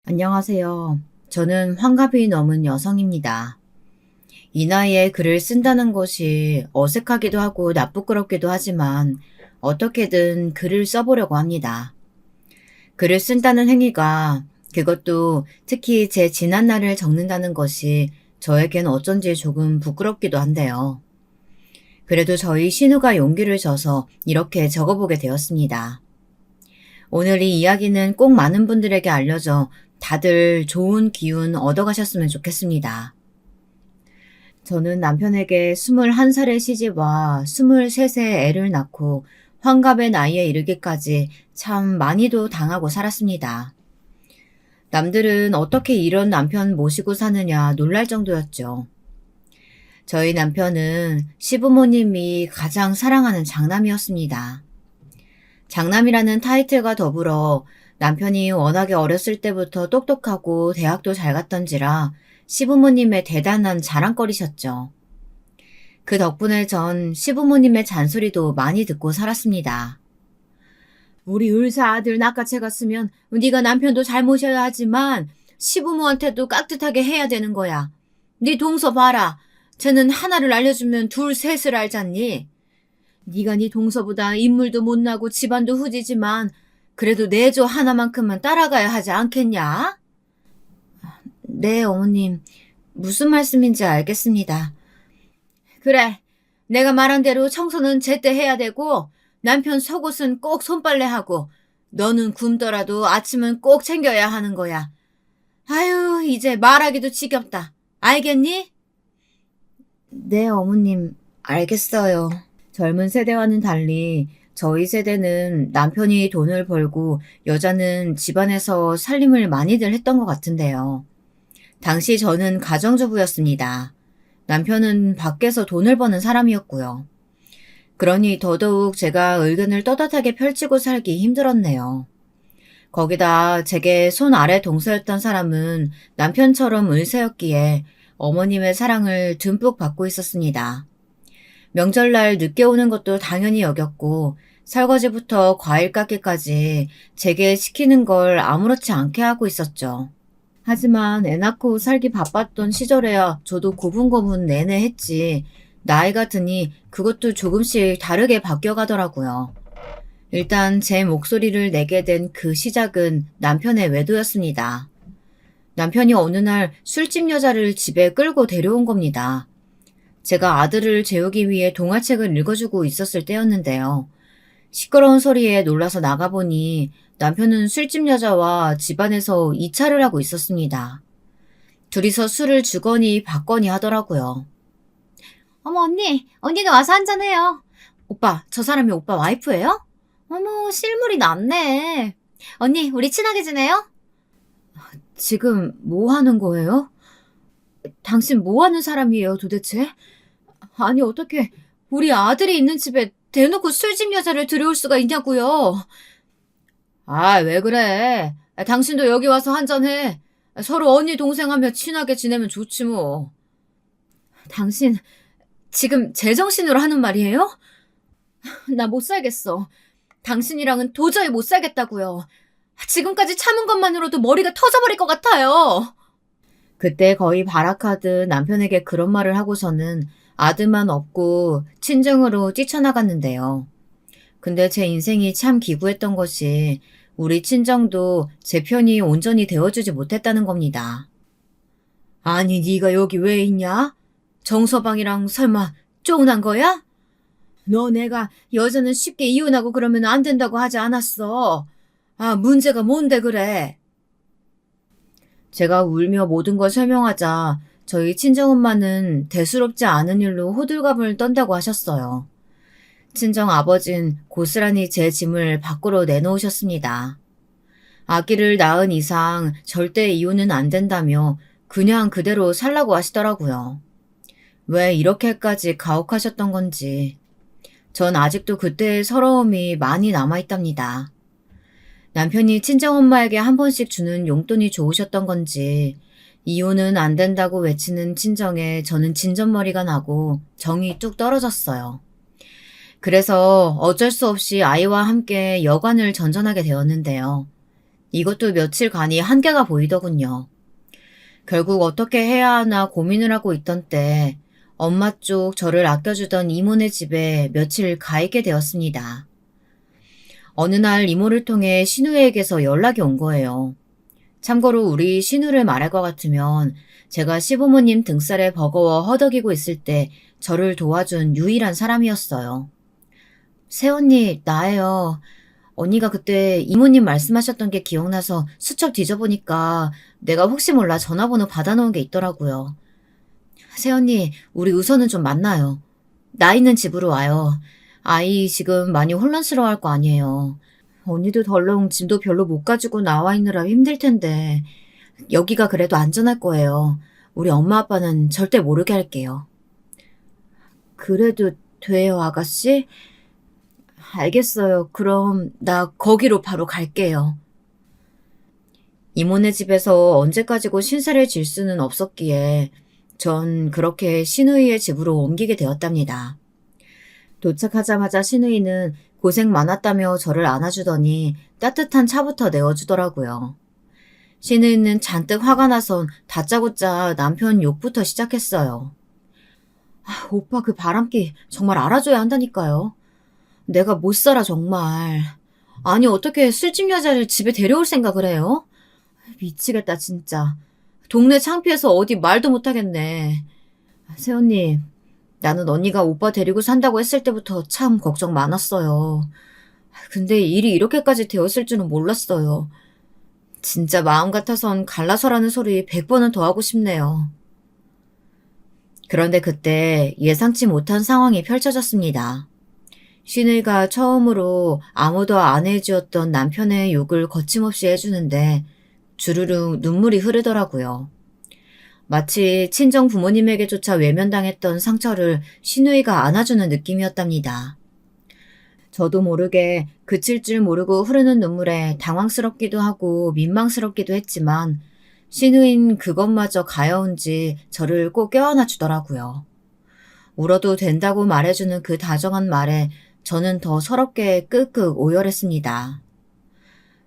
안녕하세요. 저는 환갑이 넘은 여성입니다. 이 나이에 글을 쓴다는 것이 어색하기도 하고 나쁘끄럽기도 하지만 어떻게든 글을 써보려고 합니다. 글을 쓴다는 행위가, 그것도 특히 제 지난 날을 적는다는 것이 저에겐 어쩐지 조금 부끄럽기도 한데요. 그래도 저희 신우가 용기를 줘서 이렇게 적어보게 되었습니다. 오늘 이 이야기는 꼭 많은 분들에게 알려져 다들 좋은 기운 얻어가셨으면 좋겠습니다. 저는 남편에게 21살의 시집와 23세 애를 낳고 환갑의 나이에 이르기까지 참 많이도 당하고 살았습니다. 남들은 어떻게 이런 남편 모시고 사느냐 놀랄 정도였죠. 저희 남편은 시부모님이 가장 사랑하는 장남이었습니다. 장남이라는 타이틀과 더불어 남편이 워낙에 어렸을 때부터 똑똑하고 대학도 잘 갔던지라 시부모님의 대단한 자랑거리셨죠. 그 덕분에 전 시부모님의 잔소리도 많이 듣고 살았습니다. 우리 을사 아들 낚아채 갔으면 네가 남편도 잘 모셔야 하지만 시부모한테도 깍듯하게 해야 되는 거야. 네 동서 봐라. 쟤는 하나를 알려주면 둘 셋을 알잖니. 네가 네 동서보다 인물도 못나고 집안도 후지지만 그래도 내조 하나만큼은 따라가야 하지 않겠냐? 네, 어머님. 무슨 말씀인지 알겠습니다. 그래. 내가 말한 대로 청소는 제때 해야 되고 남편 속옷은 꼭 손빨래하고 너는 굶더라도 아침은 꼭 챙겨야 하는 거야. 아유, 이제 말하기도 지겹다. 알겠니? 네, 어머님. 알겠어요. 젊은 세대와는 달리 저희 세대는 남편이 돈을 벌고 여자는 집안에서 살림을 많이들 했던 것 같은데요. 당시 저는 가정주부였습니다. 남편은 밖에서 돈을 버는 사람이었고요. 그러니 더더욱 제가 의견을 떳떳하게 펼치고 살기 힘들었네요. 거기다 제게 손 아래 동서였던 사람은 남편처럼 을세였기에 어머님의 사랑을 듬뿍 받고 있었습니다. 명절날 늦게 오는 것도 당연히 여겼고 설거지부터 과일 깎기까지 제게 시키는 걸 아무렇지 않게 하고 있었죠. 하지만 애 낳고 살기 바빴던 시절에야 저도 고분고분 내내 했지 나이가 드니 그것도 조금씩 다르게 바뀌어가더라고요. 일단 제 목소리를 내게 된 그 시작은 남편의 외도였습니다. 남편이 어느 날 술집 여자를 집에 끌고 데려온 겁니다. 제가 아들을 재우기 위해 동화책을 읽어주고 있었을 때였는데요. 시끄러운 소리에 놀라서 나가보니 남편은 술집 여자와 집안에서 이차를 하고 있었습니다. 둘이서 술을 주거니 받거니 하더라고요. 어머, 언니도 와서 한잔해요. 오빠, 저 사람이 오빠 와이프예요? 어머, 실물이 낫네. 언니, 우리 친하게 지내요? 지금 뭐 하는 거예요? 당신 뭐 하는 사람이에요, 도대체? 아니, 어떻게 우리 아들이 있는 집에 대놓고 술집 여자를 들여올 수가 있냐고요. 아, 왜 그래? 당신도 여기 와서 한잔해. 서로 언니 동생하며 친하게 지내면 좋지 뭐. 당신 지금 제정신으로 하는 말이에요? 나 못 살겠어. 당신이랑은 도저히 못 살겠다고요. 지금까지 참은 것만으로도 머리가 터져버릴 것 같아요. 그때 거의 발악하듯 남편에게 그런 말을 하고서는 아들만 업고 친정으로 뛰쳐나갔는데요. 근데 제 인생이 참 기구했던 것이 우리 친정도 제 편이 온전히 되어주지 못했다는 겁니다. 아니, 네가 여기 왜 있냐? 정서방이랑 설마 쫑난 거야? 너 내가 여자는 쉽게 이혼하고 그러면 안 된다고 하지 않았어. 아, 문제가 뭔데 그래? 제가 울며 모든 걸 설명하자 저희 친정엄마는 대수롭지 않은 일로 호들갑을 떤다고 하셨어요. 친정 아버진 고스란히 제 짐을 밖으로 내놓으셨습니다. 아기를 낳은 이상 절대 이혼은 안 된다며 그냥 그대로 살라고 하시더라고요. 왜 이렇게까지 가혹하셨던 건지. 전 아직도 그때의 서러움이 많이 남아있답니다. 남편이 친정엄마에게 한 번씩 주는 용돈이 좋으셨던 건지 이혼은 안 된다고 외치는 친정에 저는 진전머리가 나고 정이 뚝 떨어졌어요. 그래서 어쩔 수 없이 아이와 함께 여관을 전전하게 되었는데요. 이것도 며칠간이 한계가 보이더군요. 결국 어떻게 해야 하나 고민을 하고 있던 때 엄마 쪽 저를 아껴주던 이모네 집에 며칠 가 있게 되었습니다. 어느 날 이모를 통해 신우에게서 연락이 온 거예요. 참고로 우리 신우를 말할 것 같으면 제가 시부모님 등살에 버거워 허덕이고 있을 때 저를 도와준 유일한 사람이었어요. 새언니, 나예요. 언니가 그때 이모님 말씀하셨던 게 기억나서 수첩 뒤져보니까 내가 혹시 몰라 전화번호 받아놓은 게 있더라고요. 새언니, 우리 우선은 좀 만나요. 나 있는 집으로 와요. 아이 지금 많이 혼란스러워할 거 아니에요. 언니도 덜렁 짐도 별로 못 가지고 나와 있느라 힘들 텐데 여기가 그래도 안전할 거예요. 우리 엄마 아빠는 절대 모르게 할게요. 그래도 돼요, 아가씨? 알겠어요. 그럼 나 거기로 바로 갈게요. 이모네 집에서 언제까지고 신세를 질 수는 없었기에 전 그렇게 신우이의 집으로 옮기게 되었답니다. 도착하자마자 신우이는 고생 많았다며 저를 안아주더니 따뜻한 차부터 내어주더라고요. 신우이는 잔뜩 화가 나선 다짜고짜 남편 욕부터 시작했어요. 오빠 그 바람기 정말 알아줘야 한다니까요. 내가 못 살아 정말. 아니 어떻게 술집 여자를 집에 데려올 생각을 해요? 미치겠다 진짜. 동네 창피해서 어디 말도 못하겠네. 새언니, 나는 언니가 오빠 데리고 산다고 했을 때부터 참 걱정 많았어요. 근데 일이 이렇게까지 되었을 줄은 몰랐어요. 진짜 마음 같아선 갈라서라는 소리 100번은 더 하고 싶네요. 그런데 그때 예상치 못한 상황이 펼쳐졌습니다. 신우이가 처음으로 아무도 안 해주었던 남편의 욕을 거침없이 해주는데 주르륵 눈물이 흐르더라고요. 마치 친정 부모님에게조차 외면당했던 상처를 신우이가 안아주는 느낌이었답니다. 저도 모르게 그칠 줄 모르고 흐르는 눈물에 당황스럽기도 하고 민망스럽기도 했지만 신우인 그것마저 가여운지 저를 꼭 껴안아 주더라고요. 울어도 된다고 말해주는 그 다정한 말에 저는 더 서럽게 끄끄 오열했습니다.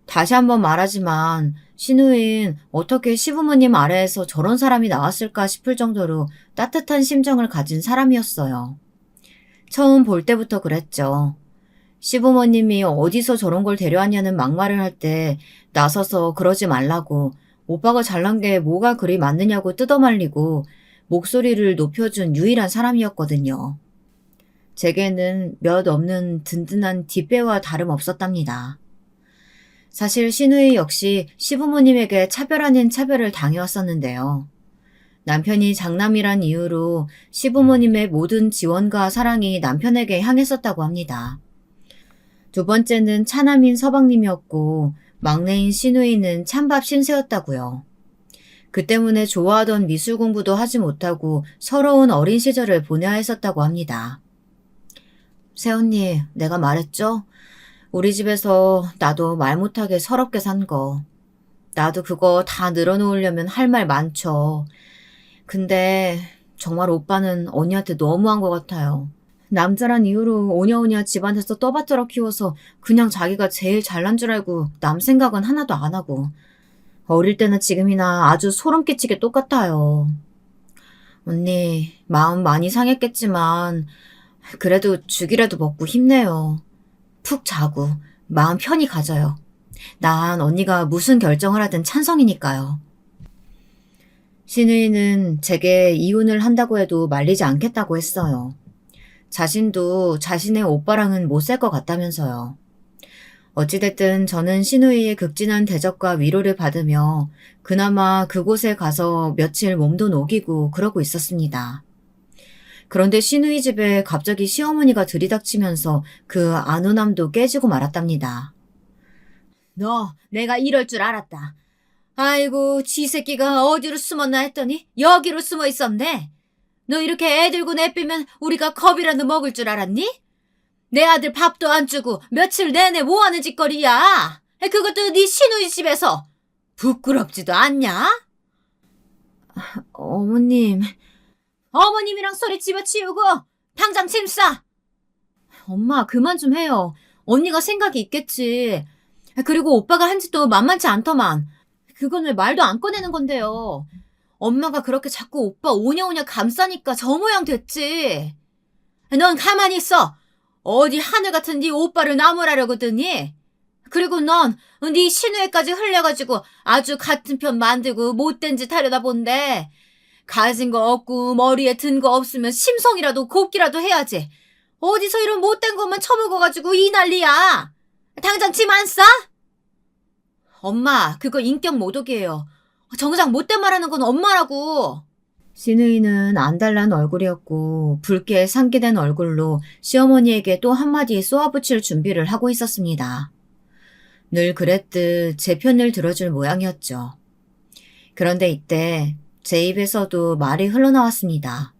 다시 한번 말하지만 신우인 어떻게 시부모님 아래에서 저런 사람이 나왔을까 싶을 정도로 따뜻한 심정을 가진 사람이었어요. 처음 볼 때부터 그랬죠. 시부모님이 어디서 저런 걸 데려왔냐는 막말을 할 때 나서서 그러지 말라고 오빠가 잘난 게 뭐가 그리 많느냐고 뜯어말리고 목소리를 높여준 유일한 사람이었거든요. 제게는 몇 없는 든든한 뒷배와 다름없었답니다. 사실 신우이 역시 시부모님에게 차별 아닌 차별을 당해왔었는데요. 남편이 장남이란 이유로 시부모님의 모든 지원과 사랑이 남편에게 향했었다고 합니다. 두 번째는 차남인 서방님이었고 막내인 신우이는 찬밥 신세였다고요. 그 때문에 좋아하던 미술 공부도 하지 못하고 서러운 어린 시절을 보내야 했었다고 합니다. 새언니, 내가 말했죠? 우리 집에서 나도 말 못하게 서럽게 산 거. 나도 그거 다 늘어놓으려면 할 말 많죠. 근데 정말 오빠는 언니한테 너무한 것 같아요. 남자란 이유로 오냐오냐 집안에서 떠받들어 키워서 그냥 자기가 제일 잘난 줄 알고 남 생각은 하나도 안 하고 어릴 때나 지금이나 아주 소름 끼치게 똑같아요. 언니 마음 많이 상했겠지만 그래도 죽이라도 먹고 힘내요. 푹 자고 마음 편히 가져요. 난 언니가 무슨 결정을 하든 찬성이니까요. 신우이는 제게 이혼을 한다고 해도 말리지 않겠다고 했어요. 자신도 자신의 오빠랑은 못 살 것 같다면서요. 어찌됐든 저는 신우이의 극진한 대접과 위로를 받으며 그나마 그곳에 가서 며칠 몸도 녹이고 그러고 있었습니다. 그런데 신우이 집에 갑자기 시어머니가 들이닥치면서 그 안온함도 깨지고 말았답니다. 너 내가 이럴 줄 알았다. 아이고 지 새끼가 어디로 숨었나 했더니 여기로 숨어 있었네. 너 이렇게 애 들고 내삐면 우리가 겁이라도 먹을 줄 알았니? 내 아들 밥도 안 주고 며칠 내내 뭐하는 짓거리야? 그것도 네 시누이 집에서. 부끄럽지도 않냐? 어머님. 어머님이랑 소리 집어치우고 당장 짐 싸. 엄마 그만 좀 해요. 언니가 생각이 있겠지. 그리고 오빠가 한 짓도 만만치 않더만. 그건 왜 말도 안 꺼내는 건데요. 엄마가 그렇게 자꾸 오빠 오냐오냐 감싸니까 저 모양 됐지. 넌 가만히 있어. 어디 하늘 같은 네 오빠를 나무라려고 드니? 그리고 넌 네 신우애까지 흘려가지고 아주 같은 편 만들고 못된 짓 하려다 본데, 가진 거 없고 머리에 든 거 없으면 심성이라도 곱기라도 해야지. 어디서 이런 못된 것만 처먹어가지고 이 난리야. 당장 짐 안 싸? 엄마, 그거 인격 모독이에요. 정작 못된 말하는 건 엄마라고. 신우이는 안달난 얼굴이었고 붉게 상기된 얼굴로 시어머니에게 또 한마디 쏘아붙일 준비를 하고 있었습니다. 늘 그랬듯 제 편을 들어줄 모양이었죠. 그런데 이때 제 입에서도 말이 흘러나왔습니다.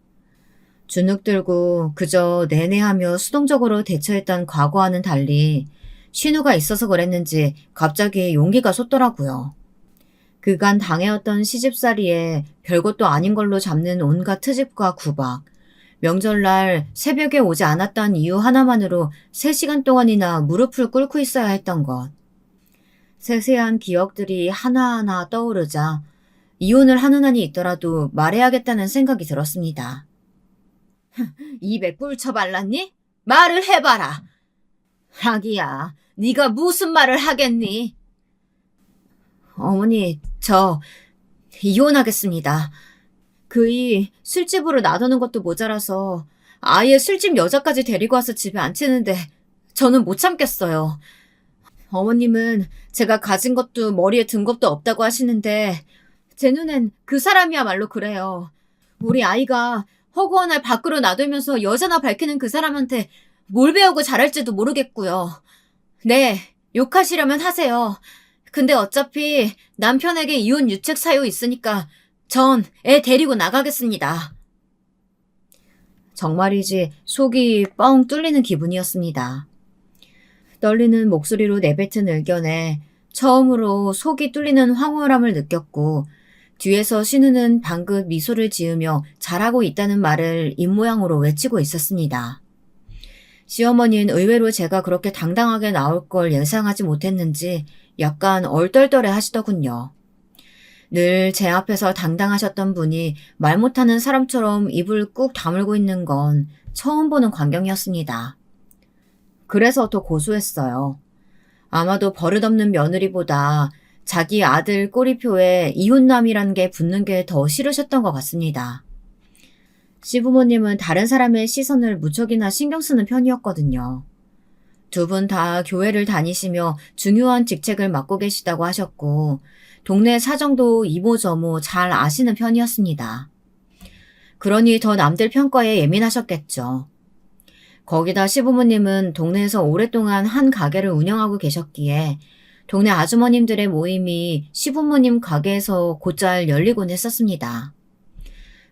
주눅 들고 그저 내내하며 수동적으로 대처했던 과거와는 달리 신우가 있어서 그랬는지 갑자기 용기가 솟더라고요. 그간 당해왔던 시집살이에 별것도 아닌 걸로 잡는 온갖 트집과 구박, 명절날 새벽에 오지 않았던 이유 하나만으로 3시간 동안이나 무릎을 꿇고 있어야 했던 것. 세세한 기억들이 하나하나 떠오르자 이혼을 하는 한이 있더라도 말해야겠다는 생각이 들었습니다. 입에 꿀 쳐발랐니? 말을 해봐라. 하기야, 네가 무슨 말을 하겠니? 어머니, 저 이혼하겠습니다. 그이 술집으로 놔두는 것도 모자라서 아예 술집 여자까지 데리고 와서 집에 앉히는데 저는 못 참겠어요. 어머님은 제가 가진 것도 머리에 든 것도 없다고 하시는데 제 눈엔 그 사람이야말로 그래요. 우리 아이가 허구한 날 밖으로 놔두면서 여자나 밝히는 그 사람한테 뭘 배우고 자랄지도 모르겠고요. 네, 욕하시려면 하세요. 근데 어차피 남편에게 이혼 유책 사유 있으니까 전 애 데리고 나가겠습니다. 정말이지 속이 뻥 뚫리는 기분이었습니다. 떨리는 목소리로 내뱉은 의견에 처음으로 속이 뚫리는 황홀함을 느꼈고 뒤에서 신우는 방긋 미소를 지으며 잘하고 있다는 말을 입모양으로 외치고 있었습니다. 시어머니는 의외로 제가 그렇게 당당하게 나올 걸 예상하지 못했는지 약간 얼떨떨해 하시더군요. 늘 제 앞에서 당당하셨던 분이 말 못하는 사람처럼 입을 꾹 다물고 있는 건 처음 보는 광경이었습니다. 그래서 더 고소했어요. 아마도 버릇없는 며느리보다 자기 아들 꼬리표에 이혼남이란 게 붙는 게 더 싫으셨던 것 같습니다. 시부모님은 다른 사람의 시선을 무척이나 신경 쓰는 편이었거든요. 두 분 다 교회를 다니시며 중요한 직책을 맡고 계시다고 하셨고 동네 사정도 이모저모 잘 아시는 편이었습니다. 그러니 더 남들 평가에 예민하셨겠죠. 거기다 시부모님은 동네에서 오랫동안 한 가게를 운영하고 계셨기에 동네 아주머님들의 모임이 시부모님 가게에서 곧잘 열리곤 했었습니다.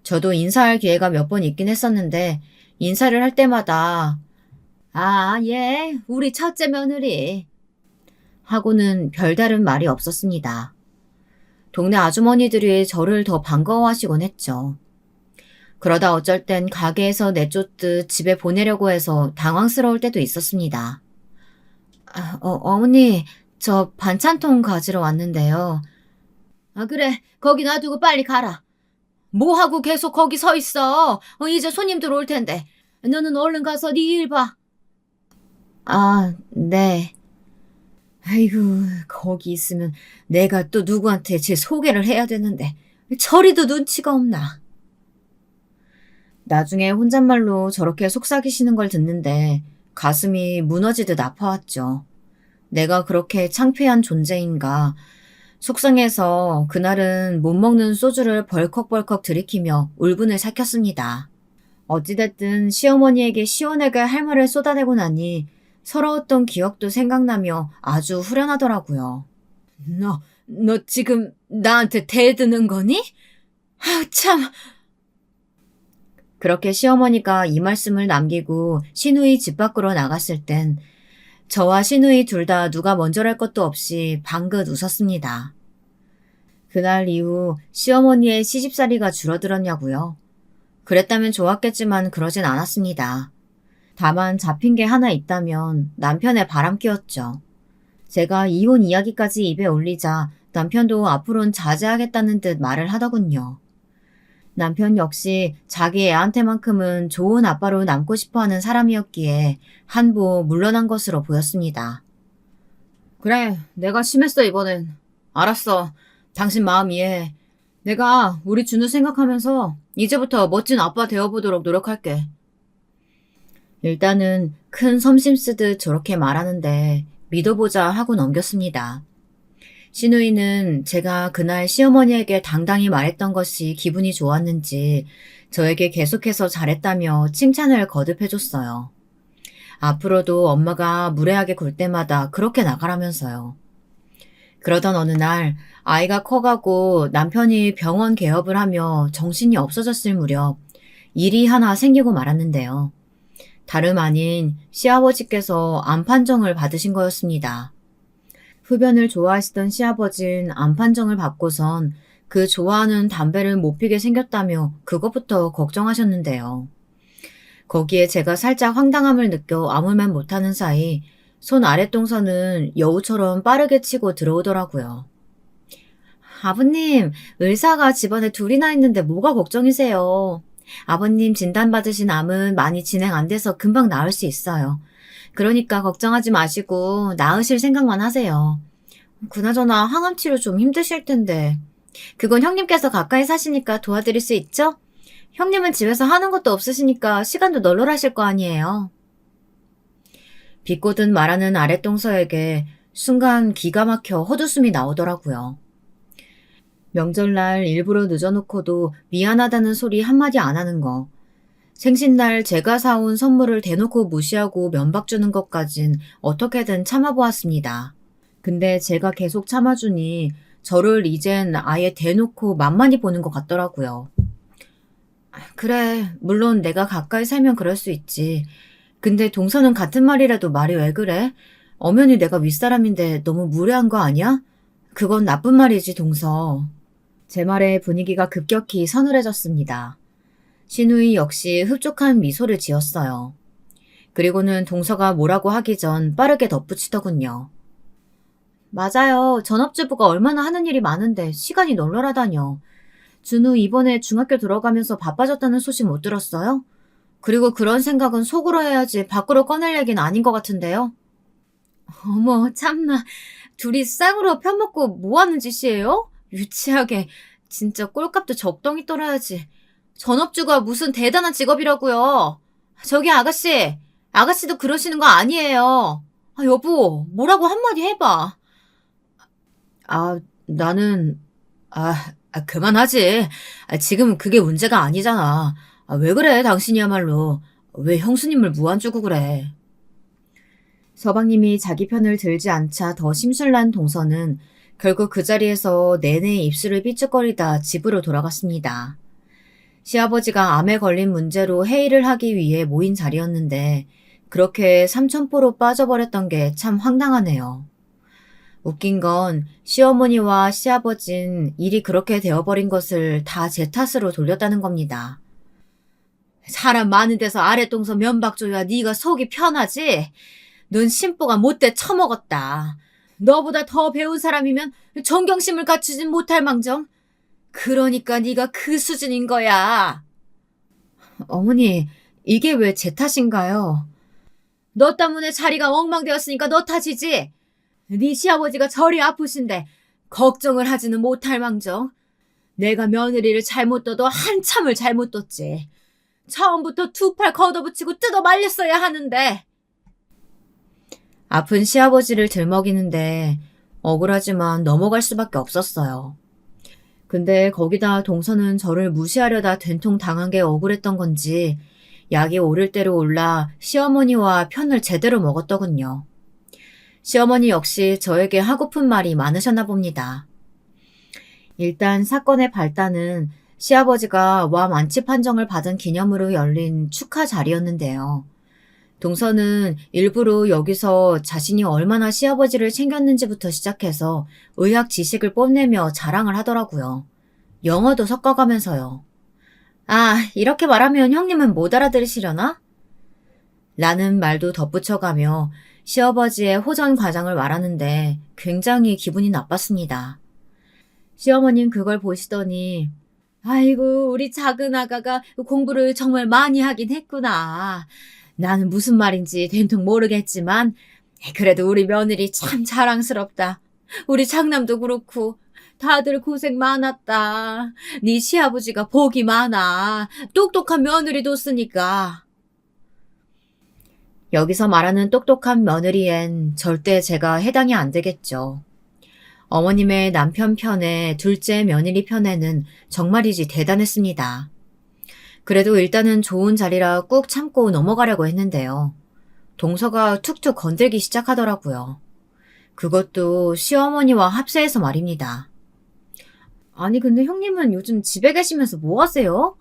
저도 인사할 기회가 몇 번 있긴 했었는데 인사를 할 때마다 아, 예, 우리 첫째 며느리 하고는 별다른 말이 없었습니다. 동네 아주머니들이 저를 더 반가워하시곤 했죠. 그러다 어쩔 땐 가게에서 내쫓듯 집에 보내려고 해서 당황스러울 때도 있었습니다. 어머니, 저 반찬통 가지러 왔는데요. 아, 그래, 거기 놔두고 빨리 가라. 뭐하고 계속 거기 서 있어? 이제 손님들 올 텐데. 너는 얼른 가서 네 일 봐. 아, 네. 아이고, 거기 있으면 내가 또 누구한테 제 소개를 해야 되는데 저리도 눈치가 없나. 나중에 혼잣말로 저렇게 속삭이시는 걸 듣는데 가슴이 무너지듯 아파왔죠. 내가 그렇게 창피한 존재인가. 속상해서 그날은 못 먹는 소주를 벌컥벌컥 들이키며 울분을 삭혔습니다. 어찌됐든 시어머니에게 시원하게 할 말을 쏟아내고 나니 서러웠던 기억도 생각나며 아주 후련하더라고요. 너 지금 나한테 대드는 거니? 아우 참. 그렇게 시어머니가 이 말씀을 남기고 시누이 집 밖으로 나갔을 땐 저와 시누이 둘 다 누가 먼저랄 것도 없이 방긋 웃었습니다. 그날 이후 시어머니의 시집살이가 줄어들었냐고요? 그랬다면 좋았겠지만 그러진 않았습니다. 다만 잡힌 게 하나 있다면 남편의 바람기였죠. 제가 이혼 이야기까지 입에 올리자 남편도 앞으론 자제하겠다는 듯 말을 하더군요. 남편 역시 자기 애한테만큼은 좋은 아빠로 남고 싶어하는 사람이었기에 한부 물러난 것으로 보였습니다. 그래, 내가 심했어 이번엔. 알았어. 당신 마음 이해해. 내가 우리 준우 생각하면서 이제부터 멋진 아빠 되어보도록 노력할게. 일단은 큰 섬심 쓰듯 저렇게 말하는데 믿어보자 하고 넘겼습니다. 시누이는 제가 그날 시어머니에게 당당히 말했던 것이 기분이 좋았는지 저에게 계속해서 잘했다며 칭찬을 거듭해줬어요. 앞으로도 엄마가 무례하게 굴 때마다 그렇게 나가라면서요. 그러던 어느 날 아이가 커가고 남편이 병원 개업을 하며 정신이 없어졌을 무렵 일이 하나 생기고 말았는데요. 다름 아닌 시아버지께서 암 판정을 받으신 거였습니다. 흡연을 좋아하시던 시아버진 암 판정을 받고선 그 좋아하는 담배를 못 피게 생겼다며 그것부터 걱정하셨는데요. 거기에 제가 살짝 황당함을 느껴 아무 말 못하는 사이 손 아랫동선은 여우처럼 빠르게 치고 들어오더라고요. 아버님, 의사가 집안에 둘이나 있는데 뭐가 걱정이세요? 아버님 진단받으신 암은 많이 진행 안 돼서 금방 나을 수 있어요. 그러니까 걱정하지 마시고 나으실 생각만 하세요. 그나저나 항암 치료 좀 힘드실 텐데. 그건 형님께서 가까이 사시니까 도와드릴 수 있죠? 형님은 집에서 하는 것도 없으시니까 시간도 널널하실 거 아니에요. 비꼬듯 말하는 아랫동서에게 순간 기가 막혀 헛웃음이 나오더라고요. 명절날 일부러 늦어놓고도 미안하다는 소리 한마디 안 하는 거. 생신날 제가 사온 선물을 대놓고 무시하고 면박 주는 것까진 어떻게든 참아보았습니다. 근데 제가 계속 참아주니 저를 이젠 아예 대놓고 만만히 보는 것 같더라고요. 그래, 물론 내가 가까이 살면 그럴 수 있지. 근데 동서는 같은 말이라도 말이 왜 그래? 엄연히 내가 윗사람인데 너무 무례한 거 아니야? 그건 나쁜 말이지, 동서. 제 말에 분위기가 급격히 서늘해졌습니다. 신우이 역시 흡족한 미소를 지었어요. 그리고는 동서가 뭐라고 하기 전 빠르게 덧붙이더군요. 맞아요. 전업주부가 얼마나 하는 일이 많은데 시간이 널널하다뇨. 준우 이번에 중학교 들어가면서 바빠졌다는 소식 못 들었어요? 그리고 그런 생각은 속으로 해야지 밖으로 꺼낼 얘기는 아닌 것 같은데요. 어머, 참나. 둘이 쌍으로 편먹고 뭐 하는 짓이에요? 유치하게. 진짜 꼴값도 적당히 떨어야지. 전업주가 무슨 대단한 직업이라고요. 저기 아가씨. 아가씨도 그러시는 거 아니에요. 아, 여보, 뭐라고 한마디 해봐. 나는, 그만하지. 지금 그게 문제가 아니잖아. 왜 그래, 당신이야말로. 왜 형수님을 무안 주고 그래. 서방님이 자기 편을 들지 않자 더 심술난 동서는 결국 그 자리에서 내내 입술을 삐죽거리다 집으로 돌아갔습니다. 시아버지가 암에 걸린 문제로 회의를 하기 위해 모인 자리였는데 그렇게 삼천포로 빠져버렸던 게 참 황당하네요. 웃긴 건 시어머니와 시아버진 일이 그렇게 되어버린 것을 다 제 탓으로 돌렸다는 겁니다. 사람 많은 데서 아랫동서 면박 줘야 네가 속이 편하지? 넌 심보가 못돼 처먹었다. 너보다 더 배운 사람이면 존경심을 갖추진 못할 망정. 그러니까 네가 그 수준인 거야. 어머니, 이게 왜 제 탓인가요? 너 때문에 자리가 엉망되었으니까 너 탓이지. 네 시아버지가 저리 아프신데 걱정을 하지는 못할 망정. 내가 며느리를 잘못 둬도 한참을 잘못 뒀지. 처음부터 두 팔 걷어붙이고 뜯어 말렸어야 하는데. 아픈 시아버지를 들먹이는데 억울하지만 넘어갈 수밖에 없었어요. 근데 거기다 동서는 저를 무시하려다 된통 당한 게 억울했던 건지 약이 오를 대로 올라 시어머니와 편을 제대로 먹었더군요. 시어머니 역시 저에게 하고픈 말이 많으셨나 봅니다. 일단 사건의 발단은 시아버지가 와 완치 판정을 받은 기념으로 열린 축하 자리였는데요. 동서는 일부러 여기서 자신이 얼마나 시아버지를 챙겼는지부터 시작해서 의학 지식을 뽐내며 자랑을 하더라고요. 영어도 섞어가면서요. 이렇게 말하면 형님은 못 알아들으시려나? 라는 말도 덧붙여가며 시아버지의 호전 과정을 말하는데 굉장히 기분이 나빴습니다. 시어머님 그걸 보시더니 아이고 우리 작은 아가가 공부를 정말 많이 하긴 했구나. 나는 무슨 말인지 된통 모르겠지만 그래도 우리 며느리 참 자랑스럽다. 우리 장남도 그렇고 다들 고생 많았다. 네 시아버지가 복이 많아. 똑똑한 며느리 뒀으니까. 여기서 말하는 똑똑한 며느리엔 절대 제가 해당이 안 되겠죠. 어머님의 남편 편에 둘째 며느리 편에는 정말이지 대단했습니다. 그래도 일단은 좋은 자리라 꾹 참고 넘어가려고 했는데요. 동서가 툭툭 건들기 시작하더라고요. 그것도 시어머니와 합세해서 말입니다. 아니 근데 형님은 요즘 집에 계시면서 뭐 하세요?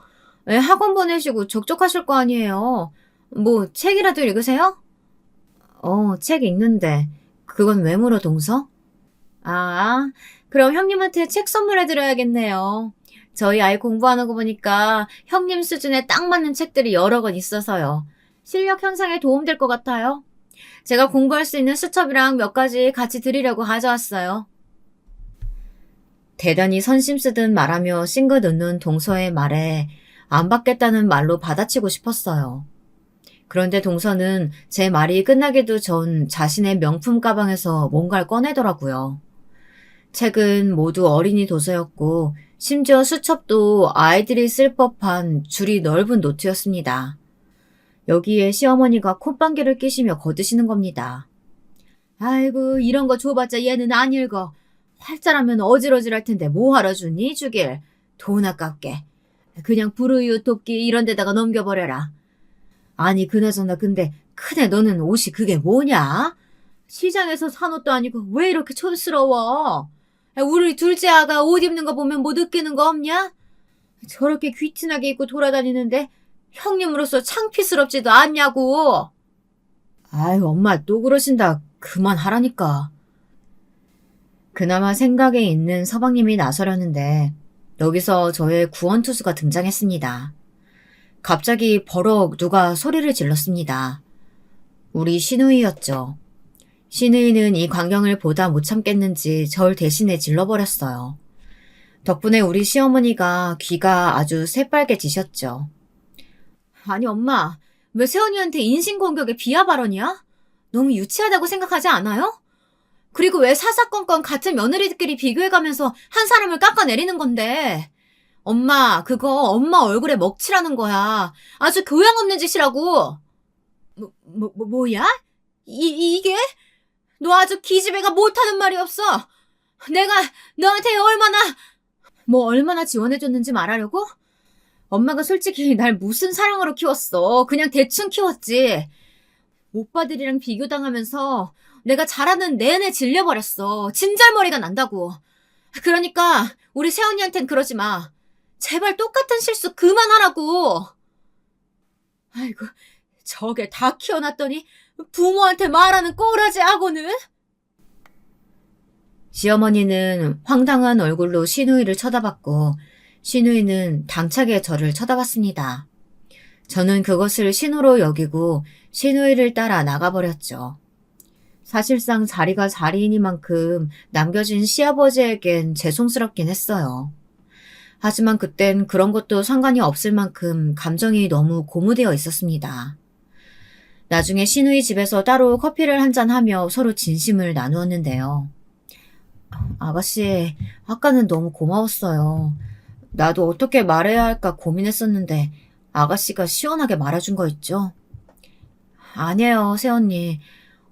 학원 보내시고 적적하실 거 아니에요. 뭐 책이라도 읽으세요? 책 읽는데 그건 왜 물어 동서? 아, 그럼 형님한테 책 선물해드려야겠네요. 저희 아이 공부하는 거 보니까 형님 수준에 딱 맞는 책들이 여러 권 있어서요. 실력 향상에 도움될 것 같아요. 제가 공부할 수 있는 수첩이랑 몇 가지 같이 드리려고 가져왔어요. 대단히 선심 쓰듯 말하며 싱긋 웃는 동서의 말에 안 받겠다는 말로 받아치고 싶었어요. 그런데 동서는 제 말이 끝나기도 전 자신의 명품 가방에서 뭔가를 꺼내더라고요. 책은 모두 어린이 도서였고 심지어 수첩도 아이들이 쓸 법한 줄이 넓은 노트였습니다. 여기에 시어머니가 콧방귀를 끼시며 거드시는 겁니다. 아이고 이런 거 줘봤자 얘는 안 읽어. 활자라면 어질어질할 텐데 뭐하러 주니 주길. 돈 아깝게. 그냥 불우이웃 돕기 이런 데다가 넘겨버려라. 아니 그나저나 근데 큰애 너는 옷이 그게 뭐냐? 시장에서 산 옷도 아니고 왜 이렇게 촌스러워? 우리 둘째 아가 옷 입는 거 보면 뭐 느끼는 거 없냐? 저렇게 귀티나게 입고 돌아다니는데 형님으로서 창피스럽지도 않냐고. 아유 엄마 또 그러신다. 그만하라니까. 그나마 생각에 있는 서방님이 나서려는데 여기서 저의 구원투수가 등장했습니다. 갑자기 버럭 누가 소리를 질렀습니다. 우리 시누이였죠. 시누이는 이 광경을 보다 못 참겠는지 절 대신에 질러버렸어요. 덕분에 우리 시어머니가 귀가 아주 새빨개지셨죠. 아니 엄마, 왜 새언니한테 인신공격에 비하 발언이야? 너무 유치하다고 생각하지 않아요? 그리고 왜 사사건건 같은 며느리들끼리 비교해가면서 한 사람을 깎아내리는 건데. 엄마, 그거 엄마 얼굴에 먹칠하는 거야. 아주 교양 없는 짓이라고. 뭐야? 이게? 너 아주 기집애가 못하는 말이 없어. 내가 너한테 얼마나 지원해줬는지 말하려고? 엄마가 솔직히 날 무슨 사랑으로 키웠어. 그냥 대충 키웠지. 오빠들이랑 비교당하면서 내가 잘하는 내내 질려버렸어. 진절머리가 난다고. 그러니까 우리 새언니한텐 그러지 마. 제발 똑같은 실수 그만하라고. 아이고, 저게 다 키워놨더니 부모한테 말하는 꼬라지 하고는. 시어머니는 황당한 얼굴로 시누이를 쳐다봤고 시누이는 당차게 저를 쳐다봤습니다. 저는 그것을 신호로 여기고 시누이를 따라 나가버렸죠. 사실상 자리가 자리이니만큼 남겨진 시아버지에겐 죄송스럽긴 했어요. 하지만 그땐 그런 것도 상관이 없을 만큼 감정이 너무 고무되어 있었습니다. 나중에 시누이 집에서 따로 커피를 한잔하며 서로 진심을 나누었는데요. 아가씨, 아까는 너무 고마웠어요. 나도 어떻게 말해야 할까 고민했었는데 아가씨가 시원하게 말해준 거 있죠? 아니에요, 새언니.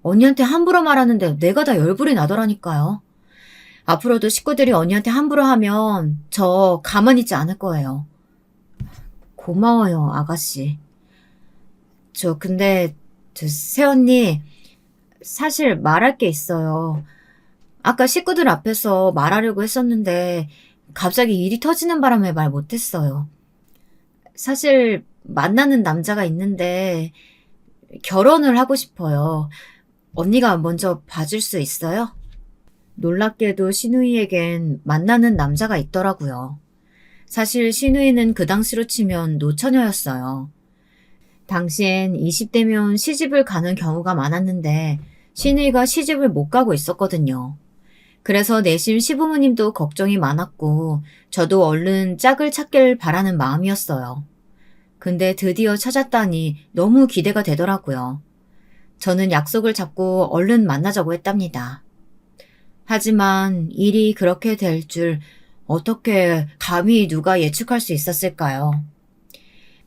언니한테 함부로 말하는데 내가 다 열불이 나더라니까요. 앞으로도 식구들이 언니한테 함부로 하면 저 가만히 있지 않을 거예요. 고마워요, 아가씨. 근데 새언니, 사실 말할 게 있어요. 아까 식구들 앞에서 말하려고 했었는데 갑자기 일이 터지는 바람에 말 못했어요. 사실 만나는 남자가 있는데 결혼을 하고 싶어요. 언니가 먼저 봐줄 수 있어요? 놀랍게도 시누이에겐 만나는 남자가 있더라고요. 사실 시누이는 그 당시로 치면 노처녀였어요. 당시엔 20대면 시집을 가는 경우가 많았는데 신우이가 시집을 못 가고 있었거든요. 그래서 내심 시부모님도 걱정이 많았고 저도 얼른 짝을 찾길 바라는 마음이었어요. 근데 드디어 찾았다니 너무 기대가 되더라고요. 저는 약속을 잡고 얼른 만나자고 했답니다. 하지만 일이 그렇게 될 줄 어떻게 감히 누가 예측할 수 있었을까요?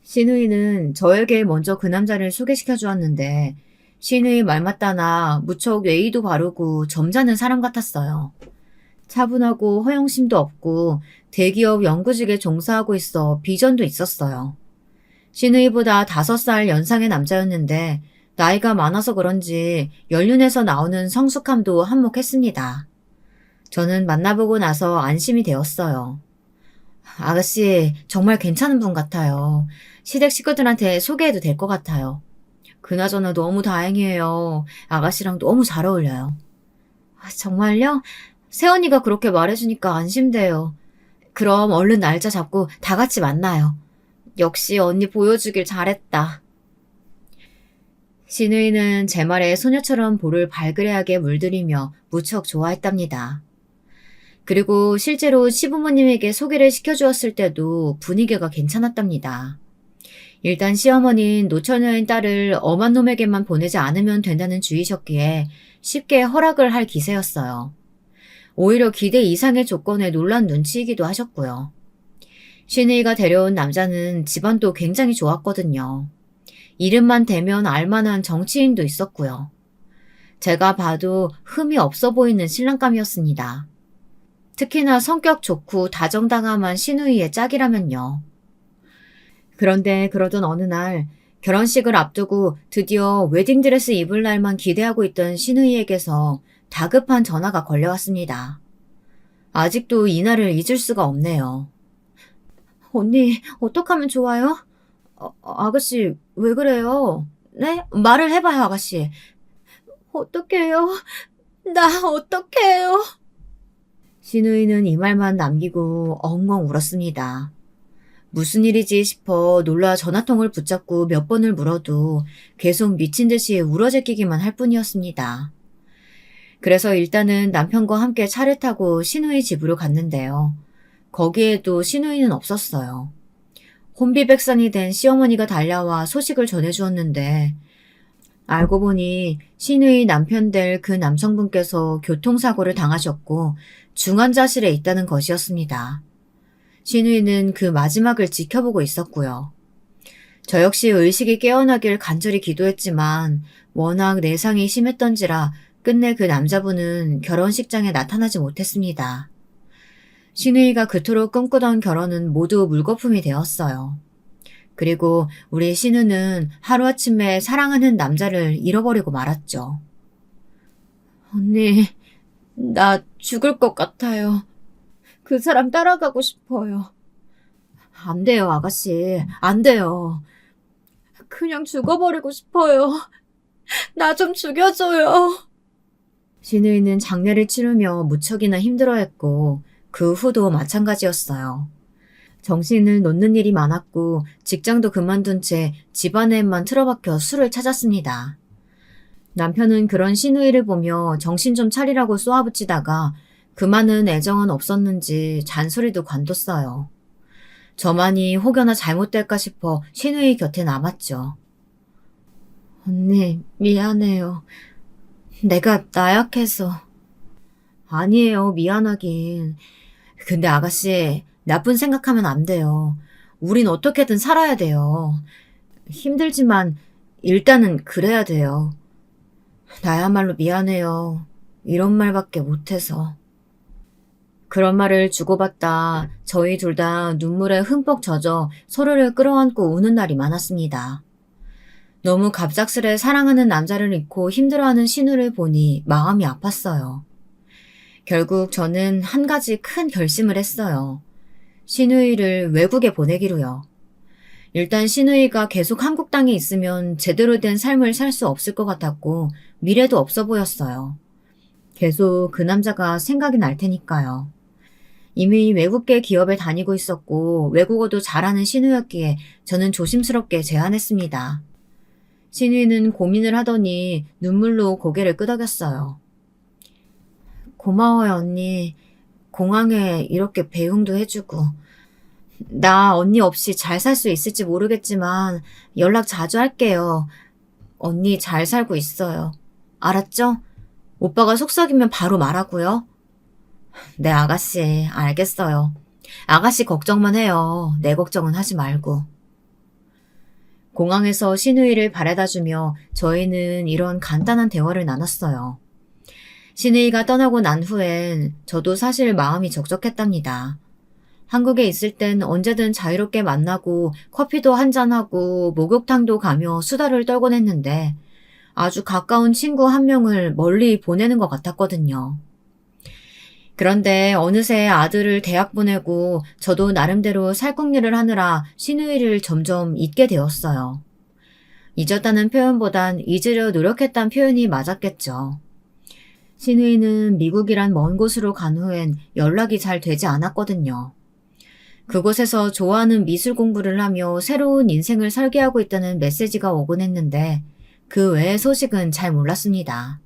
신우이는 저에게 먼저 그 남자를 소개시켜 주었는데 신우이 말 맞다나 무척 예의도 바르고 점잖은 사람 같았어요. 차분하고 허영심도 없고 대기업 연구직에 종사하고 있어 비전도 있었어요. 신우이보다 5살 연상의 남자였는데 나이가 많아서 그런지 연륜에서 나오는 성숙함도 한몫했습니다. 저는 만나보고 나서 안심이 되었어요. 아가씨 정말 괜찮은 분 같아요. 시댁 식구들한테 소개해도 될 것 같아요. 그나저나 너무 다행이에요. 아가씨랑 너무 잘 어울려요. 정말요? 새언니가 그렇게 말해주니까 안심돼요. 그럼 얼른 날짜 잡고 다 같이 만나요. 역시 언니 보여주길 잘했다. 신우이는 제 말에 소녀처럼 볼을 발그레하게 물들이며 무척 좋아했답니다. 그리고 실제로 시부모님에게 소개를 시켜주었을 때도 분위기가 괜찮았답니다. 일단 시어머니는 노처녀인 딸을 엄한 놈에게만 보내지 않으면 된다는 주의셨기에 쉽게 허락을 할 기세였어요. 오히려 기대 이상의 조건에 놀란 눈치이기도 하셨고요. 신우이가 데려온 남자는 집안도 굉장히 좋았거든요. 이름만 대면 알만한 정치인도 있었고요. 제가 봐도 흠이 없어 보이는 신랑감이었습니다. 특히나 성격 좋고 다정다감한 신우이의 짝이라면요. 그런데 그러던 어느 날 결혼식을 앞두고 드디어 웨딩드레스 입을 날만 기대하고 있던 신우이에게서 다급한 전화가 걸려왔습니다. 아직도 이날을 잊을 수가 없네요. 언니, 어떡하면 좋아요? 아가씨, 왜 그래요? 네? 말을 해봐요, 아가씨. 어떡해요? 나 어떡해요? 신우이는 이 말만 남기고 엉엉 울었습니다. 무슨 일이지 싶어 놀라 전화통을 붙잡고 몇 번을 물어도 계속 미친 듯이 울어제끼기만 할 뿐이었습니다. 그래서 일단은 남편과 함께 차를 타고 신우이 집으로 갔는데요. 거기에도 신우이는 없었어요. 혼비백산이 된 시어머니가 달려와 소식을 전해주었는데 알고 보니 신우이 남편 될 그 남성분께서 교통사고를 당하셨고 중환자실에 있다는 것이었습니다. 신우이는 그 마지막을 지켜보고 있었고요. 저 역시 의식이 깨어나길 간절히 기도했지만 워낙 내상이 심했던지라 끝내 그 남자분은 결혼식장에 나타나지 못했습니다. 신우이가 그토록 꿈꾸던 결혼은 모두 물거품이 되었어요. 그리고 우리 신우는 하루아침에 사랑하는 남자를 잃어버리고 말았죠. 언니, 나 죽을 것 같아요. 그 사람 따라가고 싶어요. 안 돼요, 아가씨. 안 돼요. 그냥 죽어버리고 싶어요. 나 좀 죽여줘요. 신우이는 장례를 치르며 무척이나 힘들어했고 그 후도 마찬가지였어요. 정신을 놓는 일이 많았고 직장도 그만둔 채 집안에만 틀어박혀 술을 찾았습니다. 남편은 그런 신우이를 보며 정신 좀 차리라고 쏘아붙이다가 그 많은 애정은 없었는지 잔소리도 관뒀어요. 저만이 혹여나 잘못될까 싶어 신우이 곁에 남았죠. 언니, 미안해요. 내가 나약해서. 아니에요, 미안하긴. 근데 아가씨, 나쁜 생각하면 안 돼요. 우린 어떻게든 살아야 돼요. 힘들지만 일단은 그래야 돼요. 나야말로 미안해요. 이런 말밖에 못해서. 그런 말을 주고받다 저희 둘 다 눈물에 흠뻑 젖어 서로를 끌어안고 우는 날이 많았습니다. 너무 갑작스레 사랑하는 남자를 잃고 힘들어하는 신우를 보니 마음이 아팠어요. 결국 저는 한 가지 큰 결심을 했어요. 신우이를 외국에 보내기로요. 일단 신우이가 계속 한국 땅에 있으면 제대로 된 삶을 살 수 없을 것 같았고 미래도 없어 보였어요. 계속 그 남자가 생각이 날 테니까요. 이미 외국계 기업에 다니고 있었고 외국어도 잘하는 신우였기에 저는 조심스럽게 제안했습니다. 신우이는 고민을 하더니 눈물로 고개를 끄덕였어요. 고마워요, 언니. 공항에 이렇게 배웅도 해주고. 나 언니 없이 잘 살 수 있을지 모르겠지만 연락 자주 할게요. 언니 잘 살고 있어요. 알았죠? 오빠가 속썩이면 바로 말하고요. 네, 아가씨. 알겠어요. 아가씨 걱정만 해요. 내 걱정은 하지 말고. 공항에서 신우이를 바래다주며 저희는 이런 간단한 대화를 나눴어요. 신우이가 떠나고 난 후엔 저도 사실 마음이 적적했답니다. 한국에 있을 땐 언제든 자유롭게 만나고 커피도 한잔하고 목욕탕도 가며 수다를 떨곤 했는데 아주 가까운 친구 한 명을 멀리 보내는 것 같았거든요. 그런데 어느새 아들을 대학 보내고 저도 나름대로 살궁리를 하느라 신우이를 점점 잊게 되었어요. 잊었다는 표현보단 잊으려 노력했다는 표현이 맞았겠죠. 신우이는 미국이란 먼 곳으로 간 후엔 연락이 잘 되지 않았거든요. 그곳에서 좋아하는 미술 공부를 하며 새로운 인생을 설계하고 있다는 메시지가 오곤 했는데 그 외의 소식은 잘 몰랐습니다.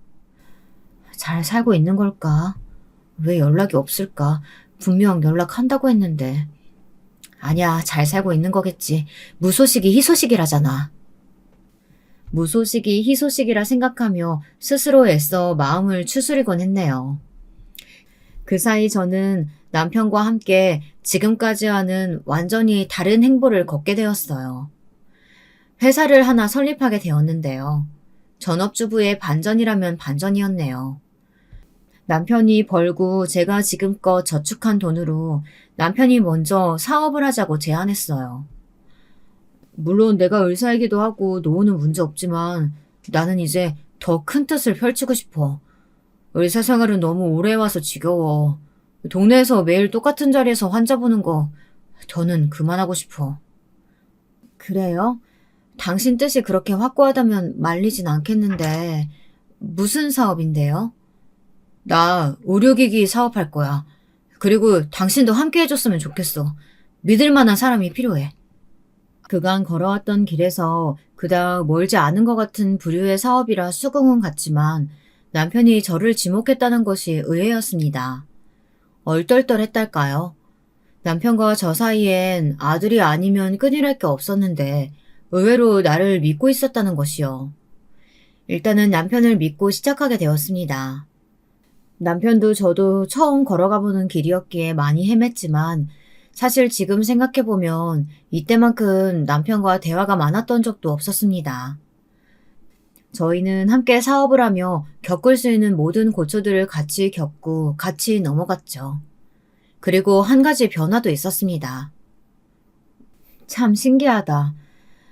잘 살고 있는 걸까? 왜 연락이 없을까? 분명 연락한다고 했는데. 아니야, 잘 살고 있는 거겠지. 무소식이 희소식이라잖아. 무소식이 희소식이라 생각하며 스스로 애써 마음을 추스리곤 했네요. 그 사이 저는 남편과 함께 지금까지와는 완전히 다른 행보를 걷게 되었어요. 회사를 하나 설립하게 되었는데요. 전업주부의 반전이라면 반전이었네요. 남편이 벌고 제가 지금껏 저축한 돈으로 남편이 먼저 사업을 하자고 제안했어요. 물론 내가 의사이기도 하고 노후는 문제 없지만 나는 이제 더 큰 뜻을 펼치고 싶어. 의사 생활은 너무 오래 와서 지겨워. 동네에서 매일 똑같은 자리에서 환자 보는 거 더는 그만하고 싶어. 그래요? 당신 뜻이 그렇게 확고하다면 말리진 않겠는데 무슨 사업인데요? 나 의료기기 사업할 거야. 그리고 당신도 함께 해줬으면 좋겠어. 믿을 만한 사람이 필요해. 그간 걸어왔던 길에서 그닥 멀지 않은 것 같은 부류의 사업이라 수긍은 갔지만 남편이 저를 지목했다는 것이 의외였습니다. 얼떨떨했달까요? 남편과 저 사이엔 아들이 아니면 끊이랄 게 없었는데 의외로 나를 믿고 있었다는 것이요. 일단은 남편을 믿고 시작하게 되었습니다. 남편도 저도 처음 걸어가보는 길이었기에 많이 헤맸지만 사실 지금 생각해보면 이때만큼 남편과 대화가 많았던 적도 없었습니다. 저희는 함께 사업을 하며 겪을 수 있는 모든 고초들을 같이 겪고 같이 넘어갔죠. 그리고 한 가지 변화도 있었습니다. 참 신기하다.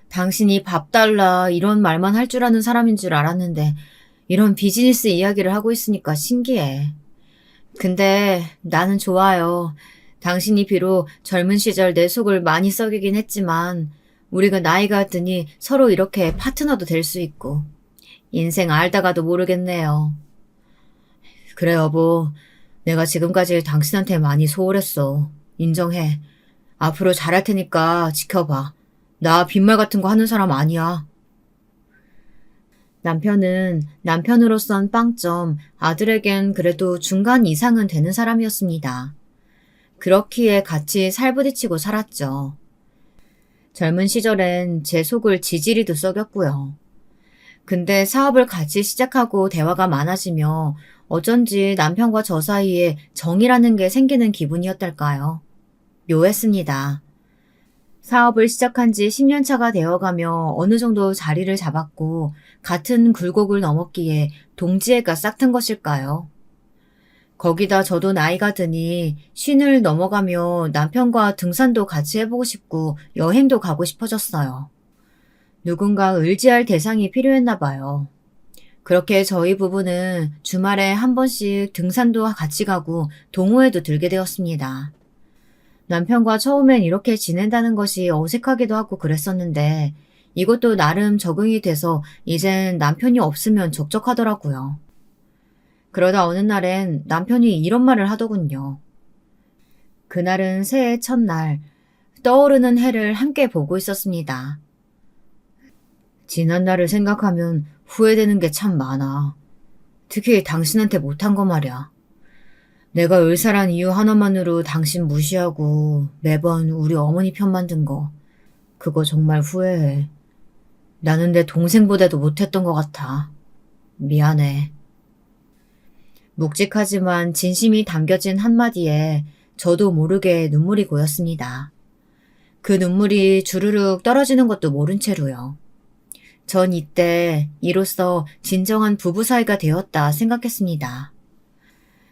당신이 밥 달라 이런 말만 할 줄 아는 사람인 줄 알았는데 이런 비즈니스 이야기를 하고 있으니까 신기해. 근데 나는 좋아요. 당신이 비록 젊은 시절 내 속을 많이 썩이긴 했지만 우리가 나이가 드니 서로 이렇게 파트너도 될 수 있고 인생 알다가도 모르겠네요. 그래 여보. 내가 지금까지 당신한테 많이 소홀했어. 인정해. 앞으로 잘할 테니까 지켜봐. 나 빈말 같은 거 하는 사람 아니야. 남편은 남편으로선 빵점, 아들에겐 그래도 중간 이상은 되는 사람이었습니다. 그렇기에 같이 살부딪히고 살았죠. 젊은 시절엔 제 속을 지지리도 썩였고요. 근데 사업을 같이 시작하고 대화가 많아지며 어쩐지 남편과 저 사이에 정이라는 게 생기는 기분이었달까요? 묘했습니다. 사업을 시작한 지 10년 차가 되어가며 어느 정도 자리를 잡았고 같은 굴곡을 넘었기에 동지애가 싹튼 것일까요? 거기다 저도 나이가 드니 쉰을 넘어가며 남편과 등산도 같이 해보고 싶고 여행도 가고 싶어졌어요. 누군가 의지할 대상이 필요했나 봐요. 그렇게 저희 부부는 주말에 한 번씩 등산도 같이 가고 동호회도 들게 되었습니다. 남편과 처음엔 이렇게 지낸다는 것이 어색하기도 하고 그랬었는데 이것도 나름 적응이 돼서 이젠 남편이 없으면 적적하더라고요. 그러다 어느 날엔 남편이 이런 말을 하더군요. 그날은 새해 첫날, 떠오르는 해를 함께 보고 있었습니다. 지난 날을 생각하면 후회되는 게 참 많아. 특히 당신한테 못한 거 말이야. 내가 을사란 이유 하나만으로 당신 무시하고 매번 우리 어머니 편만 든 거. 그거 정말 후회해. 나는 내 동생보다도 못했던 것 같아. 미안해. 묵직하지만 진심이 담겨진 한마디에 저도 모르게 눈물이 고였습니다. 그 눈물이 주르륵 떨어지는 것도 모른 채로요. 전 이때 이로써 진정한 부부 사이가 되었다 생각했습니다.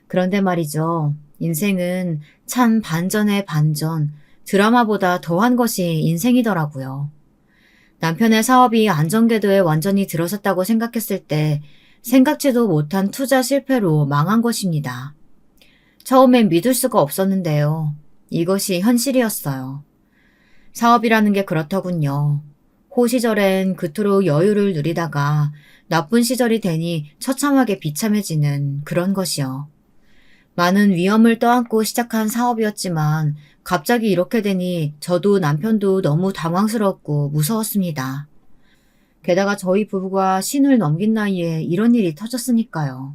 그런데 말이죠. 인생은 참 반전의 반전, 드라마보다 더한 것이 인생이더라고요. 남편의 사업이 안전궤도에 완전히 들어섰다고 생각했을 때 생각지도 못한 투자 실패로 망한 것입니다. 처음엔 믿을 수가 없었는데요. 이것이 현실이었어요. 사업이라는 게 그렇더군요. 호시절엔 그토록 여유를 누리다가 나쁜 시절이 되니 처참하게 비참해지는 그런 것이요. 많은 위험을 떠안고 시작한 사업이었지만 갑자기 이렇게 되니 저도 남편도 너무 당황스럽고 무서웠습니다. 게다가 저희 부부가 신을 넘긴 나이에 이런 일이 터졌으니까요.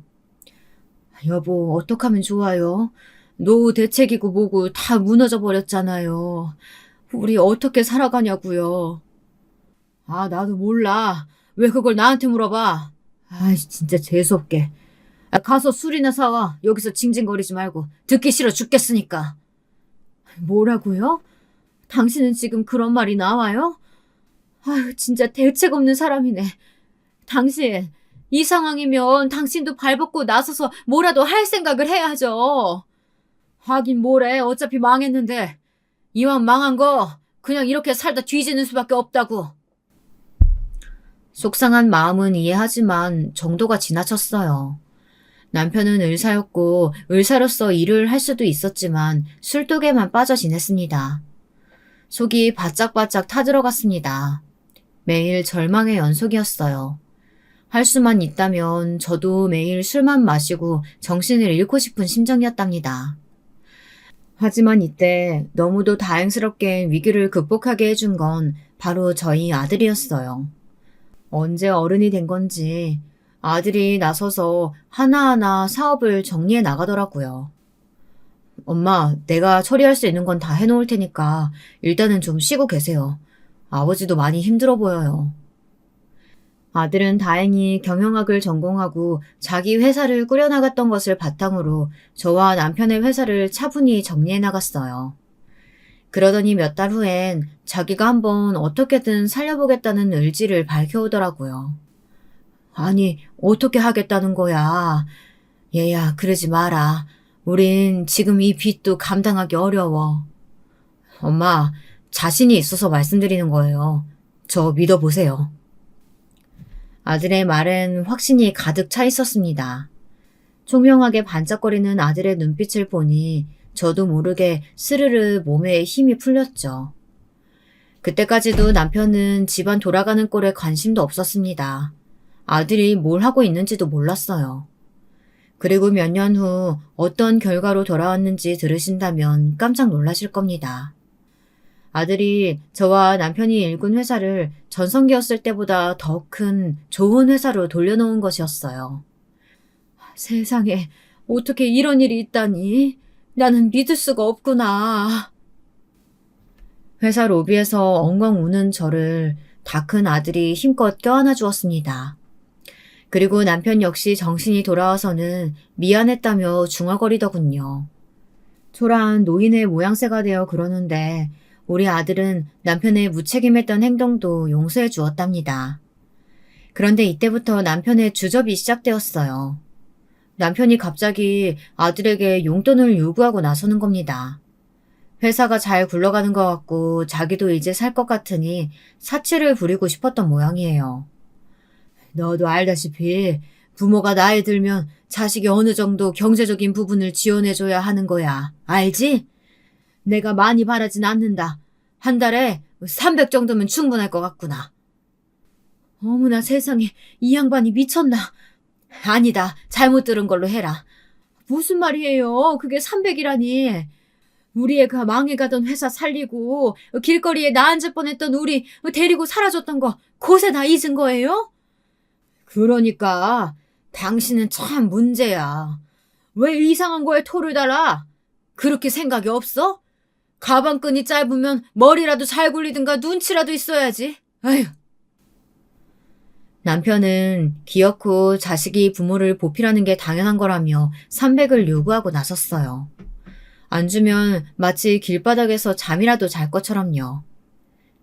여보, 어떡하면 좋아요? 노후 대책이고 뭐고 다 무너져 버렸잖아요. 우리 어떻게 살아가냐고요. 아, 나도 몰라. 왜 그걸 나한테 물어봐? 아이, 진짜 재수없게. 가서 술이나 사와. 여기서 징징거리지 말고. 듣기 싫어 죽겠으니까. 뭐라고요? 당신은 지금 그런 말이 나와요? 아유, 진짜 대책 없는 사람이네. 당신, 이 상황이면 당신도 발벗고 나서서 뭐라도 할 생각을 해야죠. 하긴 뭐래, 어차피 망했는데. 이왕 망한 거 그냥 이렇게 살다 뒤지는 수밖에 없다고. 속상한 마음은 이해하지만 정도가 지나쳤어요. 남편은 의사였고 의사로서 일을 할 수도 있었지만 술독에만 빠져 지냈습니다. 속이 바짝바짝 타들어갔습니다. 매일 절망의 연속이었어요. 할 수만 있다면 저도 매일 술만 마시고 정신을 잃고 싶은 심정이었답니다. 하지만 이때 너무도 다행스럽게 위기를 극복하게 해준 건 바로 저희 아들이었어요. 언제 어른이 된 건지 아들이 나서서 하나하나 사업을 정리해 나가더라고요. 엄마, 내가 처리할 수 있는 건 다 해놓을 테니까 일단은 좀 쉬고 계세요. 아버지도 많이 힘들어 보여요. 아들은 다행히 경영학을 전공하고 자기 회사를 꾸려나갔던 것을 바탕으로 저와 남편의 회사를 차분히 정리해 나갔어요. 그러더니 몇 달 후엔 자기가 한번 어떻게든 살려보겠다는 의지를 밝혀오더라고요. 아니, 어떻게 하겠다는 거야. 얘야, 그러지 마라. 우린 지금 이 빚도 감당하기 어려워. 엄마, 자신이 있어서 말씀드리는 거예요. 저 믿어보세요. 아들의 말엔 확신이 가득 차 있었습니다. 총명하게 반짝거리는 아들의 눈빛을 보니 저도 모르게 스르르 몸에 힘이 풀렸죠. 그때까지도 남편은 집안 돌아가는 꼴에 관심도 없었습니다. 아들이 뭘 하고 있는지도 몰랐어요. 그리고 몇 년 후 어떤 결과로 돌아왔는지 들으신다면 깜짝 놀라실 겁니다. 아들이 저와 남편이 일군 회사를 전성기였을 때보다 더 큰 좋은 회사로 돌려놓은 것이었어요. 세상에, 어떻게 이런 일이 있다니? 나는 믿을 수가 없구나. 회사 로비에서 엉엉 우는 저를 다 큰 아들이 힘껏 껴안아 주었습니다. 그리고 남편 역시 정신이 돌아와서는 미안했다며 중얼거리더군요. 초라한 노인의 모양새가 되어 그러는데 우리 아들은 남편의 무책임했던 행동도 용서해 주었답니다. 그런데 이때부터 남편의 주접이 시작되었어요. 남편이 갑자기 아들에게 용돈을 요구하고 나서는 겁니다. 회사가 잘 굴러가는 것 같고 자기도 이제 살 것 같으니 사치를 부리고 싶었던 모양이에요. 너도 알다시피 부모가 나이 들면 자식이 어느 정도 경제적인 부분을 지원해줘야 하는 거야. 알지? 내가 많이 바라진 않는다. 한 달에 300 정도면 충분할 것 같구나. 어머나 세상에, 이 양반이 미쳤나? 아니다. 잘못 들은 걸로 해라. 무슨 말이에요? 그게 300이라니. 우리의 그 망해가던 회사 살리고 길거리에 나 앉을 뻔했던 우리 데리고 사라졌던 거 곳에 다 잊은 거예요? 그러니까 당신은 참 문제야. 왜 이상한 거에 토를 달아? 그렇게 생각이 없어? 가방끈이 짧으면 머리라도 잘 굴리든가 눈치라도 있어야지. 아휴. 남편은 기어코 자식이 부모를 보필하는 게 당연한 거라며 300을 요구하고 나섰어요. 안 주면 마치 길바닥에서 잠이라도 잘 것처럼요.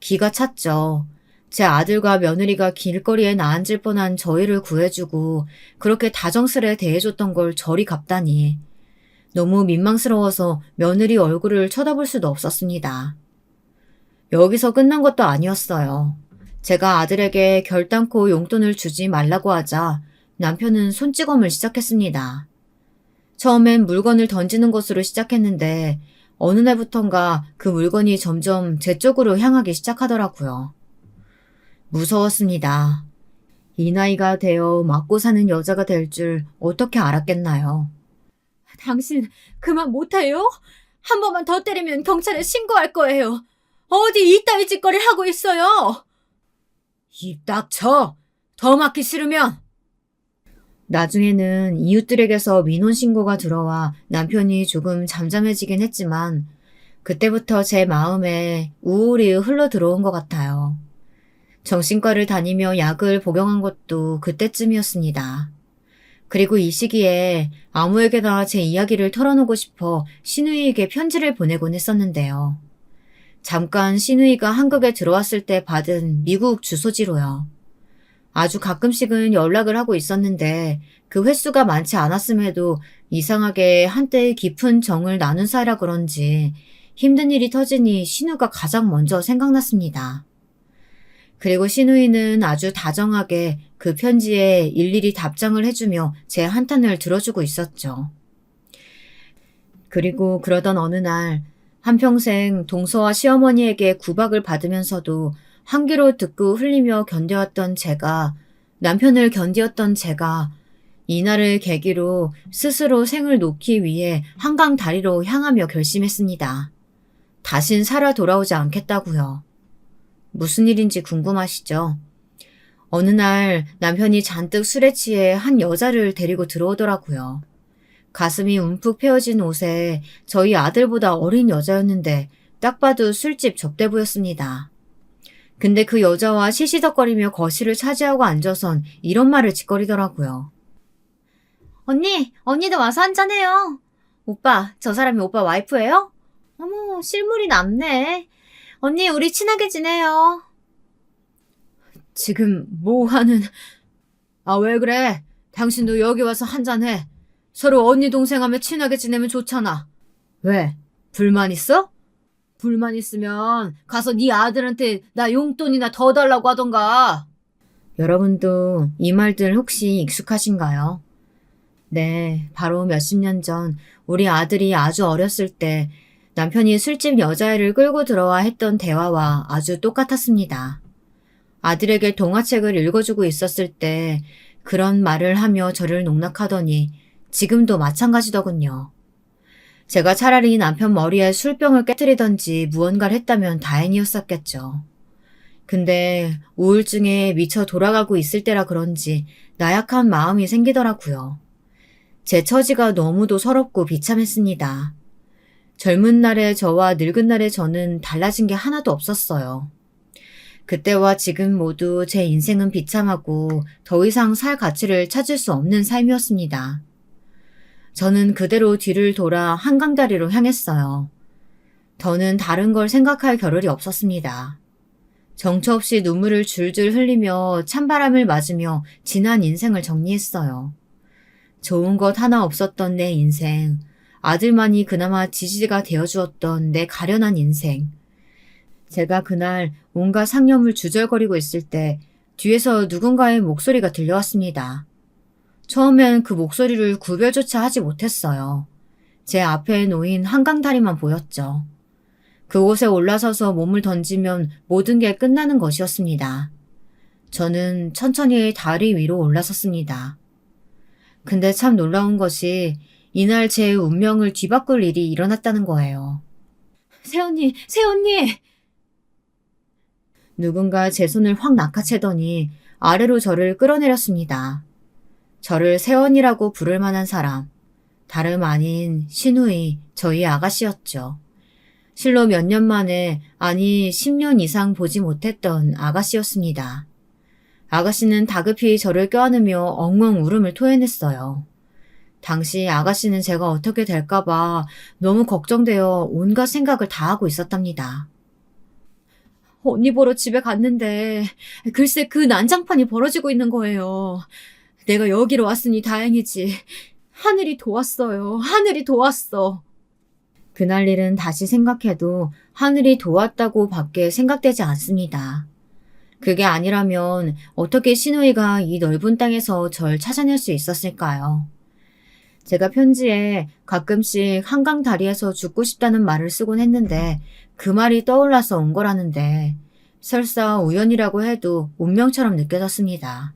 기가 찼죠. 제 아들과 며느리가 길거리에 나앉을 뻔한 저희를 구해주고 그렇게 다정스레 대해줬던 걸 저리 갚다니. 너무 민망스러워서 며느리 얼굴을 쳐다볼 수도 없었습니다. 여기서 끝난 것도 아니었어요. 제가 아들에게 결단코 용돈을 주지 말라고 하자 남편은 손찌검을 시작했습니다. 처음엔 물건을 던지는 것으로 시작했는데 어느 날부턴가 그 물건이 점점 제 쪽으로 향하기 시작하더라고요. 무서웠습니다. 이 나이가 되어 맞고 사는 여자가 될 줄 어떻게 알았겠나요? 당신 그만 못해요? 한 번만 더 때리면 경찰에 신고할 거예요. 어디 이따위 짓거리를 하고 있어요? 입 닥쳐! 더 맞기 싫으면! 나중에는 이웃들에게서 민원 신고가 들어와 남편이 조금 잠잠해지긴 했지만 그때부터 제 마음에 우울이 흘러 들어온 것 같아요. 정신과를 다니며 약을 복용한 것도 그때쯤이었습니다. 그리고 이 시기에 아무에게나 제 이야기를 털어놓고 싶어 시누이에게 편지를 보내곤 했었는데요. 잠깐 시누이가 한국에 들어왔을 때 받은 미국 주소지로요. 아주 가끔씩은 연락을 하고 있었는데 그 횟수가 많지 않았음에도 이상하게 한때의 깊은 정을 나눈 사이라 그런지 힘든 일이 터지니 신우가 가장 먼저 생각났습니다. 그리고 시누이는 아주 다정하게 그 편지에 일일이 답장을 해주며 제 한탄을 들어주고 있었죠. 그리고 그러던 어느 날 한평생 동서와 시어머니에게 구박을 받으면서도 한 귀로 듣고 흘리며 견뎌왔던 제가, 남편을 견디었던 제가 이날을 계기로 스스로 생을 놓기 위해 한강 다리로 향하며 결심했습니다. 다신 살아 돌아오지 않겠다고요. 무슨 일인지 궁금하시죠? 어느 날 남편이 잔뜩 술에 취해 한 여자를 데리고 들어오더라고요. 가슴이 움푹 패어진 옷에 저희 아들보다 어린 여자였는데 딱 봐도 술집 접대부였습니다. 근데 그 여자와 시시덕거리며 거실을 차지하고 앉아선 이런 말을 짓거리더라고요. 언니도 와서 한잔해요. 오빠, 저 사람이 오빠 와이프예요? 어머, 실물이 남네. 언니, 우리 친하게 지내요. 지금 뭐 하는... 아, 왜 그래? 당신도 여기 와서 한잔해. 서로 언니 동생 하며 친하게 지내면 좋잖아. 왜? 불만 있어? 불만 있으면 가서 네 아들한테 나 용돈이나 더 달라고 하던가. 여러분도 이 말들 혹시 익숙하신가요? 네, 바로 몇십 년 전 우리 아들이 아주 어렸을 때 남편이 술집 여자애를 끌고 들어와 했던 대화와 아주 똑같았습니다. 아들에게 동화책을 읽어주고 있었을 때 그런 말을 하며 저를 농락하더니 지금도 마찬가지더군요. 제가 차라리 남편 머리에 술병을 깨뜨리던지 무언가를 했다면 다행이었었겠죠. 근데 우울증에 미쳐 돌아가고 있을 때라 그런지 나약한 마음이 생기더라고요. 제 처지가 너무도 서럽고 비참했습니다. 젊은 날의 저와 늙은 날의 저는 달라진 게 하나도 없었어요. 그때와 지금 모두 제 인생은 비참하고 더 이상 살 가치를 찾을 수 없는 삶이었습니다. 저는 그대로 뒤를 돌아 한강다리로 향했어요. 더는 다른 걸 생각할 겨를이 없었습니다. 정처 없이 눈물을 줄줄 흘리며 찬바람을 맞으며 지난 인생을 정리했어요. 좋은 것 하나 없었던 내 인생, 아들만이 그나마 지지가 되어주었던 내 가련한 인생. 제가 그날 온갖 상념을 주절거리고 있을 때 뒤에서 누군가의 목소리가 들려왔습니다. 처음엔 그 목소리를 구별조차 하지 못했어요. 제 앞에 놓인 한강다리만 보였죠. 그곳에 올라서서 몸을 던지면 모든 게 끝나는 것이었습니다. 저는 천천히 다리 위로 올라섰습니다. 근데 참 놀라운 것이 이날 제 운명을 뒤바꿀 일이 일어났다는 거예요. 새언니, 새언니! 누군가 제 손을 확 낚아채더니 아래로 저를 끌어내렸습니다. 저를 새언니라고 부를 만한 사람, 다름 아닌 시누이, 저희 아가씨였죠. 실로 몇 년 만에, 아니 10년 이상 보지 못했던 아가씨였습니다. 아가씨는 다급히 저를 껴안으며 엉엉 울음을 토해냈어요. 당시 아가씨는 제가 어떻게 될까봐 너무 걱정되어 온갖 생각을 다 하고 있었답니다. 언니 보러 집에 갔는데 글쎄 그 난장판이 벌어지고 있는 거예요. 내가 여기로 왔으니 다행이지. 하늘이 도왔어요. 하늘이 도왔어. 그날 일은 다시 생각해도 하늘이 도왔다고 밖에 생각되지 않습니다. 그게 아니라면 어떻게 시누이가 이 넓은 땅에서 절 찾아낼 수 있었을까요? 제가 편지에 가끔씩 한강 다리에서 죽고 싶다는 말을 쓰곤 했는데 그 말이 떠올라서 온 거라는데 설사 우연이라고 해도 운명처럼 느껴졌습니다.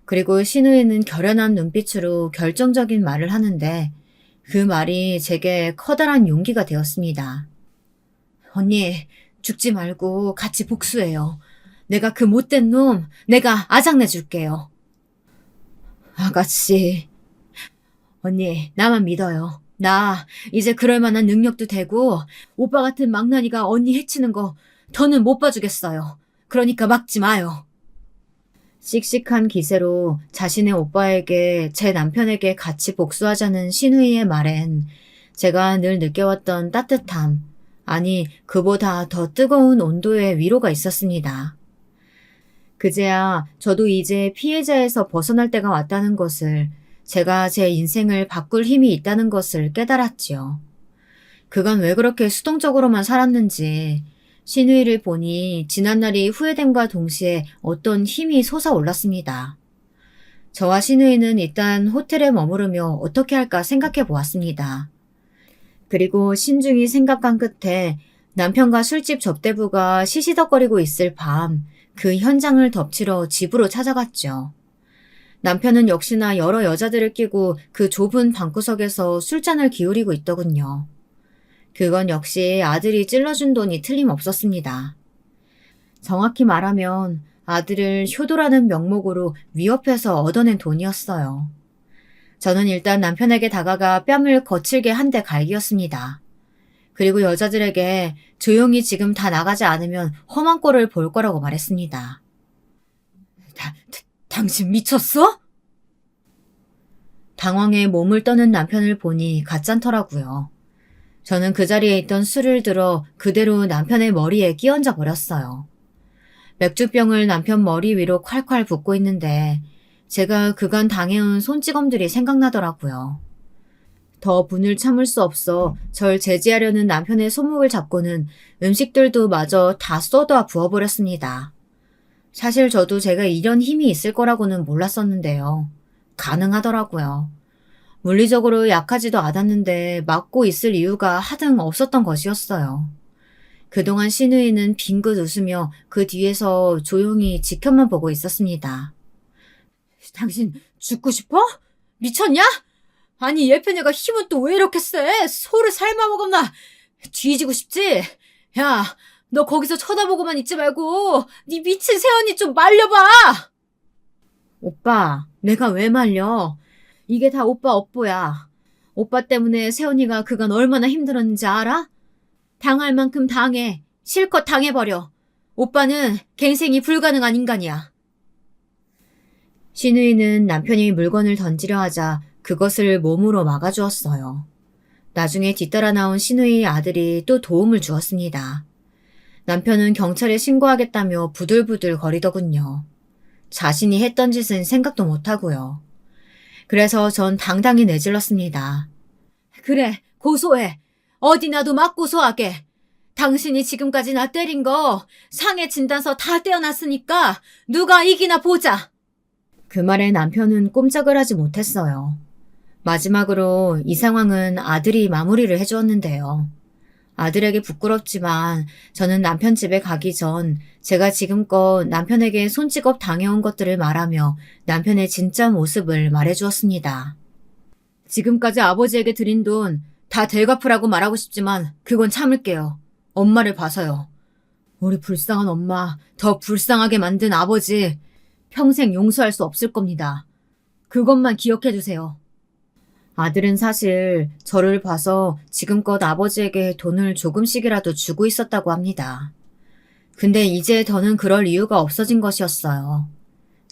그리고 시누이는 결연한 눈빛으로 결정적인 말을 하는데 그 말이 제게 커다란 용기가 되었습니다. 언니, 죽지 말고 같이 복수해요. 내가 그 못된 놈, 내가 아작내줄게요. 아가씨, 언니, 나만 믿어요. 나 이제 그럴 만한 능력도 되고 오빠 같은 망나니가 언니 해치는 거 더는 못 봐주겠어요. 그러니까 막지 마요. 씩씩한 기세로 자신의 오빠에게 제 남편에게 같이 복수하자는 시누이의 말엔 제가 늘 느껴왔던 따뜻함, 아니 그보다 더 뜨거운 온도의 위로가 있었습니다. 그제야 저도 이제 피해자에서 벗어날 때가 왔다는 것을, 제가 제 인생을 바꿀 힘이 있다는 것을 깨달았지요. 그간 왜 그렇게 수동적으로만 살았는지 시누이를 보니 지난날이 후회됨과 동시에 어떤 힘이 솟아올랐습니다. 저와 시누이는 일단 호텔에 머무르며 어떻게 할까 생각해 보았습니다. 그리고 신중히 생각한 끝에 남편과 술집 접대부가 시시덕거리고 있을 밤 그 현장을 덮치러 집으로 찾아갔죠. 남편은 역시나 여러 여자들을 끼고 그 좁은 방구석에서 술잔을 기울이고 있더군요. 그건 역시 아들이 찔러준 돈이 틀림없었습니다. 정확히 말하면 아들을 효도라는 명목으로 위협해서 얻어낸 돈이었어요. 저는 일단 남편에게 다가가 뺨을 거칠게 한 대 갈기었습니다. 그리고 여자들에게 조용히 지금 다 나가지 않으면 험한 꼴을 볼 거라고 말했습니다. 당신 미쳤어? 당황해 몸을 떠는 남편을 보니 가짠터라고요. 저는 그 자리에 있던 술을 들어 그대로 남편의 머리에 끼얹어 버렸어요. 맥주병을 남편 머리 위로 콸콸 붓고 있는데 제가 그간 당해온 손찌검들이 생각나더라고요. 더 분을 참을 수 없어 절 제지하려는 남편의 손목을 잡고는 음식들도 마저 다 쏟아 부어버렸습니다. 사실 저도 제가 이런 힘이 있을 거라고는 몰랐었는데요. 가능하더라고요. 물리적으로 약하지도 않았는데 막고 있을 이유가 하등 없었던 것이었어요. 그동안 시누이는 빙긋 웃으며 그 뒤에서 조용히 지켜만 보고 있었습니다. 당신 죽고 싶어? 미쳤냐? 아니 예편이가 힘은 또 왜 이렇게 세? 소를 삶아먹었나? 뒤지고 싶지? 야, 너 거기서 쳐다보고만 있지 말고 네 미친 새언니 좀 말려봐! 오빠, 내가 왜 말려? 이게 다 오빠 업보야. 오빠 때문에 새언니가 그간 얼마나 힘들었는지 알아? 당할 만큼 당해. 실컷 당해버려. 오빠는 갱생이 불가능한 인간이야. 시누이는 남편이 물건을 던지려 하자 그것을 몸으로 막아주었어요. 나중에 뒤따라 나온 시누이의 아들이 또 도움을 주었습니다. 남편은 경찰에 신고하겠다며 부들부들 거리더군요. 자신이 했던 짓은 생각도 못하고요. 그래서 전 당당히 내질렀습니다. 그래, 고소해. 어디 나도 막 고소하게. 당신이 지금까지 나 때린 거 상해 진단서 다 떼어놨으니까 누가 이기나 보자. 그 말에 남편은 꼼짝을 하지 못했어요. 마지막으로 이 상황은 아들이 마무리를 해주었는데요. 아들에게 부끄럽지만 저는 남편 집에 가기 전 제가 지금껏 남편에게 손찌검 당해온 것들을 말하며 남편의 진짜 모습을 말해주었습니다. 지금까지 아버지에게 드린 돈 다 되갚으라고 말하고 싶지만 그건 참을게요. 엄마를 봐서요. 우리 불쌍한 엄마, 더 불쌍하게 만든 아버지, 평생 용서할 수 없을 겁니다. 그것만 기억해 주세요. 아들은 사실 저를 봐서 지금껏 아버지에게 돈을 조금씩이라도 주고 있었다고 합니다. 근데 이제 더는 그럴 이유가 없어진 것이었어요.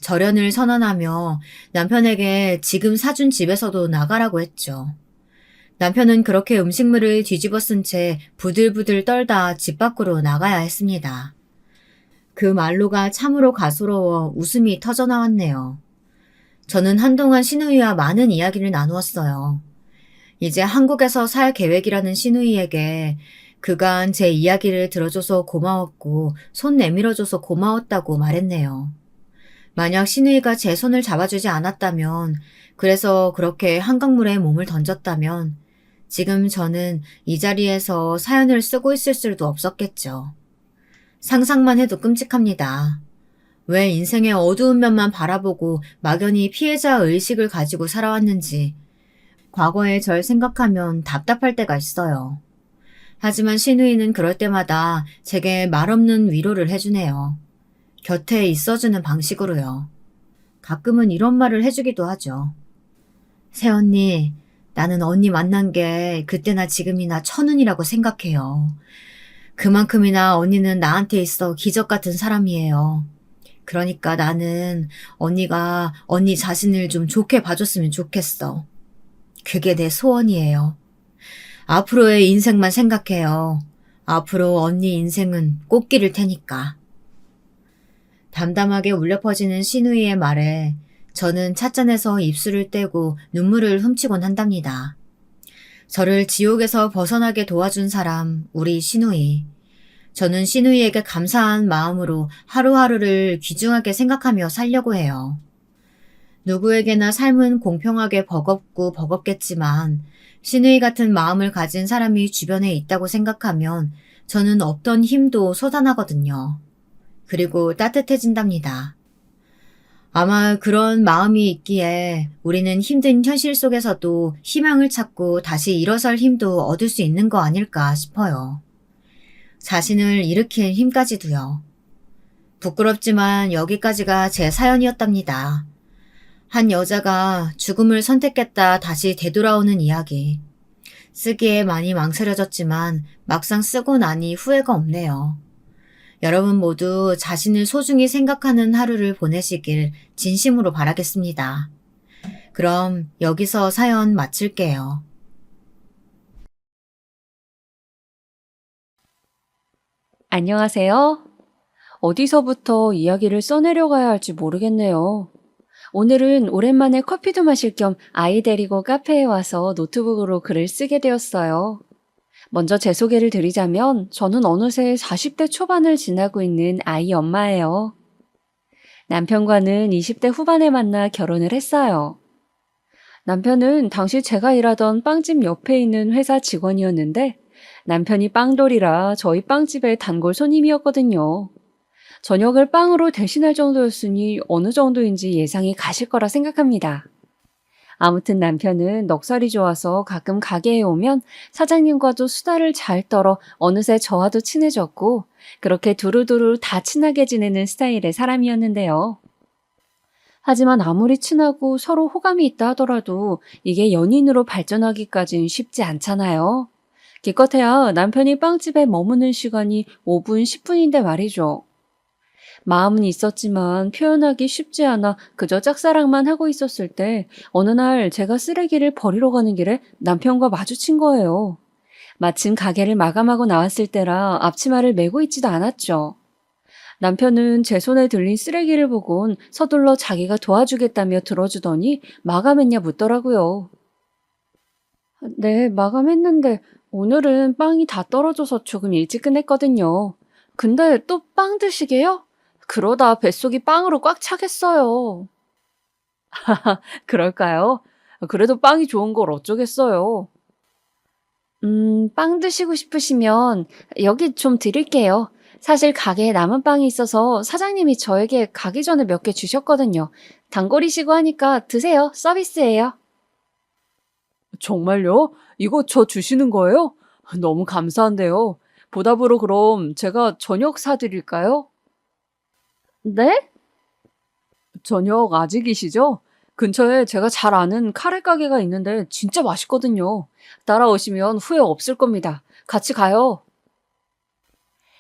절연을 선언하며 남편에게 지금 사준 집에서도 나가라고 했죠. 남편은 그렇게 음식물을 뒤집어 쓴 채 부들부들 떨다 집 밖으로 나가야 했습니다. 그 말로가 참으로 가소로워 웃음이 터져 나왔네요. 저는 한동안 시누이와 많은 이야기를 나누었어요. 이제 한국에서 살 계획이라는 시누이에게 그간 제 이야기를 들어줘서 고마웠고 손 내밀어줘서 고마웠다고 말했네요. 만약 시누이가 제 손을 잡아주지 않았다면, 그래서 그렇게 한강물에 몸을 던졌다면 지금 저는 이 자리에서 사연을 쓰고 있을 수도 없었겠죠. 상상만 해도 끔찍합니다. 왜 인생의 어두운 면만 바라보고 막연히 피해자 의식을 가지고 살아왔는지 과거의 절 생각하면 답답할 때가 있어요. 하지만 시누이는 그럴 때마다 제게 말없는 위로를 해주네요. 곁에 있어주는 방식으로요. 가끔은 이런 말을 해주기도 하죠. 새언니, 나는 언니 만난 게 그때나 지금이나 천운이라고 생각해요. 그만큼이나 언니는 나한테 있어 기적 같은 사람이에요. 그러니까 나는 언니가 언니 자신을 좀 좋게 봐줬으면 좋겠어. 그게 내 소원이에요. 앞으로의 인생만 생각해요. 앞으로 언니 인생은 꽃길일 테니까. 담담하게 울려 퍼지는 시누이의 말에 저는 찻잔에서 입술을 떼고 눈물을 훔치곤 한답니다. 저를 지옥에서 벗어나게 도와준 사람, 우리 시누이. 저는 시누이에게 감사한 마음으로 하루하루를 귀중하게 생각하며 살려고 해요. 누구에게나 삶은 공평하게 버겁고 버겁겠지만 시누이 같은 마음을 가진 사람이 주변에 있다고 생각하면 저는 없던 힘도 솟아나거든요. 그리고 따뜻해진답니다. 아마 그런 마음이 있기에 우리는 힘든 현실 속에서도 희망을 찾고 다시 일어설 힘도 얻을 수 있는 거 아닐까 싶어요. 자신을 일으킬 힘까지도요. 부끄럽지만 여기까지가 제 사연이었답니다. 한 여자가 죽음을 선택했다 다시 되돌아오는 이야기. 쓰기에 많이 망설여졌지만 막상 쓰고 나니 후회가 없네요. 여러분 모두 자신을 소중히 생각하는 하루를 보내시길 진심으로 바라겠습니다. 그럼 여기서 사연 마칠게요. 안녕하세요. 어디서부터 이야기를 써내려가야 할지 모르겠네요. 오늘은 오랜만에 커피도 마실 겸 아이 데리고 카페에 와서 노트북으로 글을 쓰게 되었어요. 먼저 제 소개를 드리자면 저는 어느새 40대 초반을 지나고 있는 아이 엄마예요. 남편과는 20대 후반에 만나 결혼을 했어요. 남편은 당시 제가 일하던 빵집 옆에 있는 회사 직원이었는데 남편이 빵돌이라 저희 빵집의 단골 손님이었거든요. 저녁을 빵으로 대신할 정도였으니 어느 정도인지 예상이 가실 거라 생각합니다. 아무튼 남편은 넉살이 좋아서 가끔 가게에 오면 사장님과도 수다를 잘 떨어 어느새 저와도 친해졌고 그렇게 두루두루 다 친하게 지내는 스타일의 사람이었는데요. 하지만 아무리 친하고 서로 호감이 있다 하더라도 이게 연인으로 발전하기까진 쉽지 않잖아요. 기껏해야 남편이 빵집에 머무는 시간이 5분, 10분인데 말이죠. 마음은 있었지만 표현하기 쉽지 않아 그저 짝사랑만 하고 있었을 때 어느 날 제가 쓰레기를 버리러 가는 길에 남편과 마주친 거예요. 마침 가게를 마감하고 나왔을 때라 앞치마를 메고 있지도 않았죠. 남편은 제 손에 들린 쓰레기를 보곤 서둘러 자기가 도와주겠다며 들어주더니 마감했냐 묻더라고요. 네, 마감했는데 오늘은 빵이 다 떨어져서 조금 일찍 끝냈거든요. 근데 또 빵 드시게요? 그러다 뱃속이 빵으로 꽉 차겠어요. 그럴까요? 그래도 빵이 좋은 걸 어쩌겠어요. 빵 드시고 싶으시면 여기 좀 드릴게요. 사실 가게에 남은 빵이 있어서 사장님이 저에게 가기 전에 몇 개 주셨거든요. 단골이시고 하니까 드세요. 서비스예요. 정말요? 이거 저 주시는 거예요? 너무 감사한데요. 보답으로 그럼 제가 저녁 사드릴까요? 네? 저녁 아직이시죠? 근처에 제가 잘 아는 카레 가게가 있는데 진짜 맛있거든요. 따라오시면 후회 없을 겁니다. 같이 가요.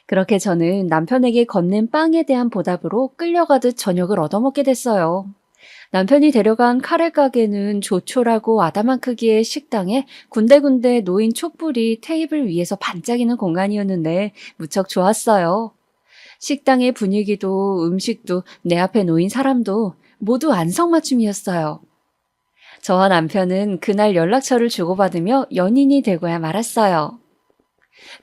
그렇게 저는 남편에게 건넨 빵에 대한 보답으로 끌려가듯 저녁을 얻어먹게 됐어요. 남편이 데려간 카레 가게는 조촐하고 아담한 크기의 식당에 군데군데 놓인 촛불이 테이블 위에서 반짝이는 공간이었는데 무척 좋았어요. 식당의 분위기도 음식도 내 앞에 놓인 사람도 모두 안성맞춤이었어요. 저와 남편은 그날 연락처를 주고받으며 연인이 되고야 말았어요.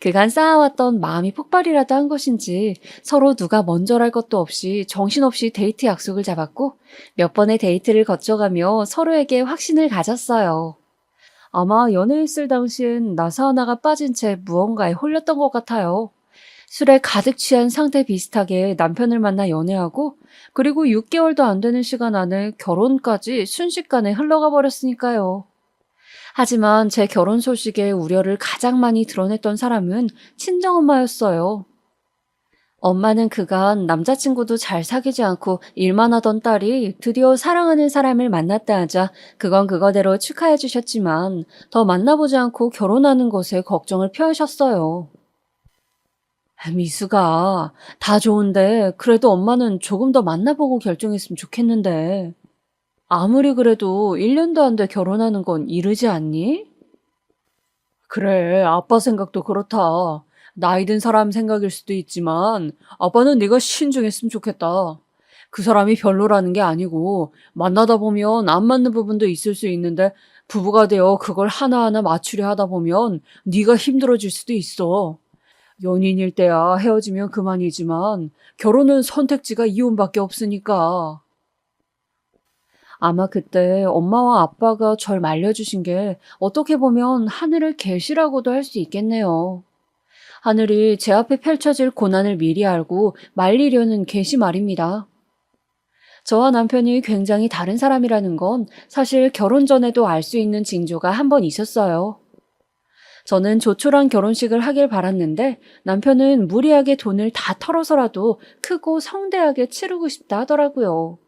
그간 쌓아왔던 마음이 폭발이라도 한 것인지 서로 누가 먼저랄 것도 없이 정신없이 데이트 약속을 잡았고 몇 번의 데이트를 거쳐가며 서로에게 확신을 가졌어요. 아마 연애했을 당시엔 나사 하나가 빠진 채 무언가에 홀렸던 것 같아요. 술에 가득 취한 상태 비슷하게 남편을 만나 연애하고 그리고 6개월도 안 되는 시간 안에 결혼까지 순식간에 흘러가 버렸으니까요. 하지만 제 결혼 소식에 우려를 가장 많이 드러냈던 사람은 친정엄마였어요. 엄마는 그간 남자친구도 잘 사귀지 않고 일만 하던 딸이 드디어 사랑하는 사람을 만났다 하자 그건 그거대로 축하해 주셨지만 더 만나보지 않고 결혼하는 것에 걱정을 표하셨어요. 미수가 다 좋은데 그래도 엄마는 조금 더 만나보고 결정했으면 좋겠는데. 아무리 그래도 1년도 안 돼 결혼하는 건 이르지 않니? 그래, 아빠 생각도 그렇다. 나이 든 사람 생각일 수도 있지만 아빠는 네가 신중했으면 좋겠다. 그 사람이 별로라는 게 아니고 만나다 보면 안 맞는 부분도 있을 수 있는데 부부가 되어 그걸 하나하나 맞추려 하다 보면 네가 힘들어질 수도 있어. 연인일 때야 헤어지면 그만이지만 결혼은 선택지가 이혼밖에 없으니까. 아마 그때 엄마와 아빠가 절 말려주신 게 어떻게 보면 하늘을 계시라고도 할 수 있겠네요. 하늘이 제 앞에 펼쳐질 고난을 미리 알고 말리려는 계시 말입니다. 저와 남편이 굉장히 다른 사람이라는 건 사실 결혼 전에도 알 수 있는 징조가 한 번 있었어요. 저는 조촐한 결혼식을 하길 바랐는데 남편은 무리하게 돈을 다 털어서라도 크고 성대하게 치르고 싶다 하더라고요.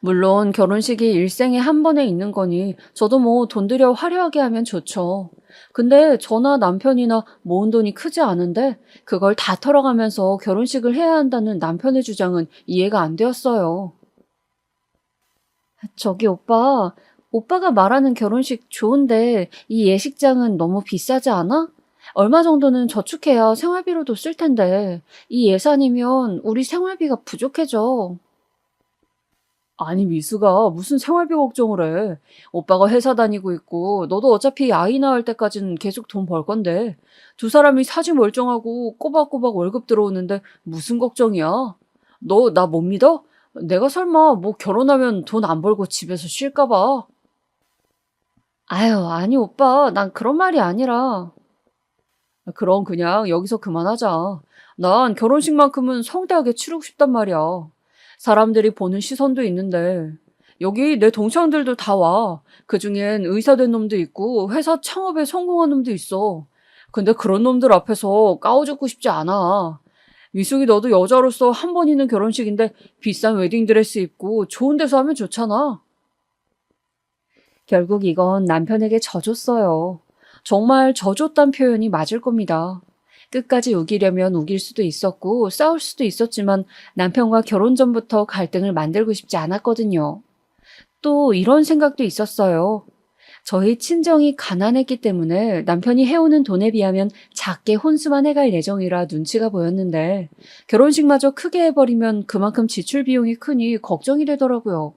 물론 결혼식이 일생에 한 번에 있는 거니 저도 뭐 돈 들여 화려하게 하면 좋죠. 근데 저나 남편이나 모은 돈이 크지 않은데 그걸 다 털어가면서 결혼식을 해야 한다는 남편의 주장은 이해가 안 되었어요. 저기 오빠, 오빠가 말하는 결혼식 좋은데 이 예식장은 너무 비싸지 않아? 얼마 정도는 저축해야 생활비로도 쓸 텐데 이 예산이면 우리 생활비가 부족해져. 아니, 미수가 무슨 생활비 걱정을 해. 오빠가 회사 다니고 있고, 너도 어차피 아이 낳을 때까지는 계속 돈 벌 건데, 두 사람이 사지 멀쩡하고 꼬박꼬박 월급 들어오는데 무슨 걱정이야? 너 나 못 믿어? 내가 설마 뭐 결혼하면 돈 안 벌고 집에서 쉴까 봐. 아유, 아니 오빠, 난 그런 말이 아니라. 그럼 그냥 여기서 그만하자. 난 결혼식만큼은 성대하게 치르고 싶단 말이야. 사람들이 보는 시선도 있는데 여기 내 동창들도 다 와. 그중엔 의사 된 놈도 있고 회사 창업에 성공한 놈도 있어. 근데 그런 놈들 앞에서 까오죽고 싶지 않아. 미숙이 너도 여자로서 한 번 있는 결혼식인데 비싼 웨딩드레스 입고 좋은 데서 하면 좋잖아. 결국 이건 남편에게 져줬어요. 정말 져줬단 표현이 맞을 겁니다. 끝까지 우기려면 우길 수도 있었고 싸울 수도 있었지만 남편과 결혼 전부터 갈등을 만들고 싶지 않았거든요. 또 이런 생각도 있었어요. 저희 친정이 가난했기 때문에 남편이 해오는 돈에 비하면 작게 혼수만 해갈 예정이라 눈치가 보였는데 결혼식마저 크게 해버리면 그만큼 지출 비용이 크니 걱정이 되더라고요.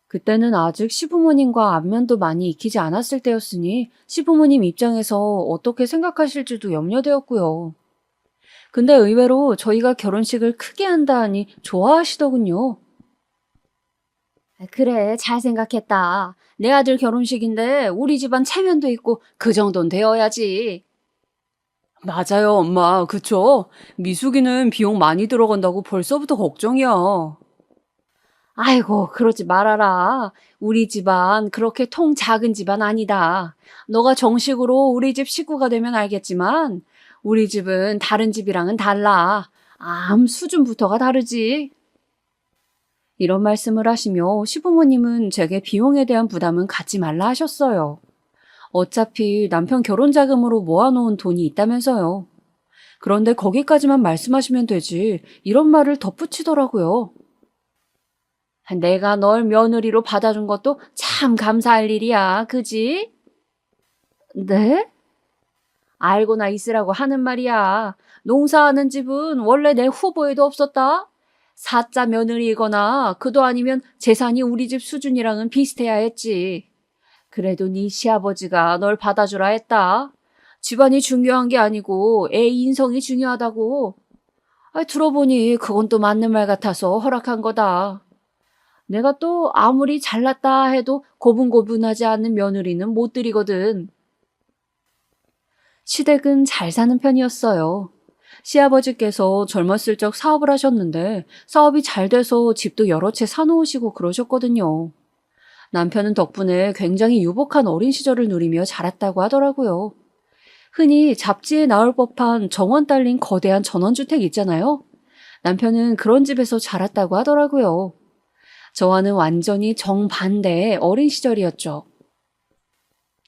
그때는 아직 시부모님과 안면도 많이 익히지 않았을 때였으니 시부모님 입장에서 어떻게 생각하실지도 염려되었고요. 근데 의외로 저희가 결혼식을 크게 한다 하니 좋아하시더군요. 그래, 잘 생각했다. 내 아들 결혼식인데 우리 집안 체면도 있고 그 정도는 되어야지. 맞아요, 엄마. 그쵸? 미숙이는 비용 많이 들어간다고 벌써부터 걱정이야. 아이고, 그러지 말아라. 우리 집안 그렇게 통 작은 집안 아니다. 너가 정식으로 우리 집 식구가 되면 알겠지만 우리 집은 다른 집이랑은 달라. 수준부터가 다르지. 이런 말씀을 하시며 시부모님은 제게 비용에 대한 부담은 갖지 말라 하셨어요. 어차피 남편 결혼 자금으로 모아놓은 돈이 있다면서요. 그런데 거기까지만 말씀하시면 되지. 이런 말을 덧붙이더라고요. 내가 널 며느리로 받아준 것도 참 감사할 일이야. 그지? 네? 알고나 있으라고 하는 말이야. 농사하는 집은 원래 내 후보에도 없었다. 사자 며느리이거나 그도 아니면 재산이 우리 집 수준이랑은 비슷해야 했지. 그래도 네 시아버지가 널 받아주라 했다. 집안이 중요한 게 아니고 애 인성이 중요하다고. 들어보니 그건 또 맞는 말 같아서 허락한 거다. 내가 또 아무리 잘났다 해도 고분고분하지 않는 며느리는 못 드리거든. 시댁은 잘 사는 편이었어요. 시아버지께서 젊었을 적 사업을 하셨는데 사업이 잘 돼서 집도 여러 채 사놓으시고 그러셨거든요. 남편은 덕분에 굉장히 유복한 어린 시절을 누리며 자랐다고 하더라고요. 흔히 잡지에 나올 법한 정원 딸린 거대한 전원주택 있잖아요. 남편은 그런 집에서 자랐다고 하더라고요. 저와는 완전히 정반대의 어린 시절이었죠.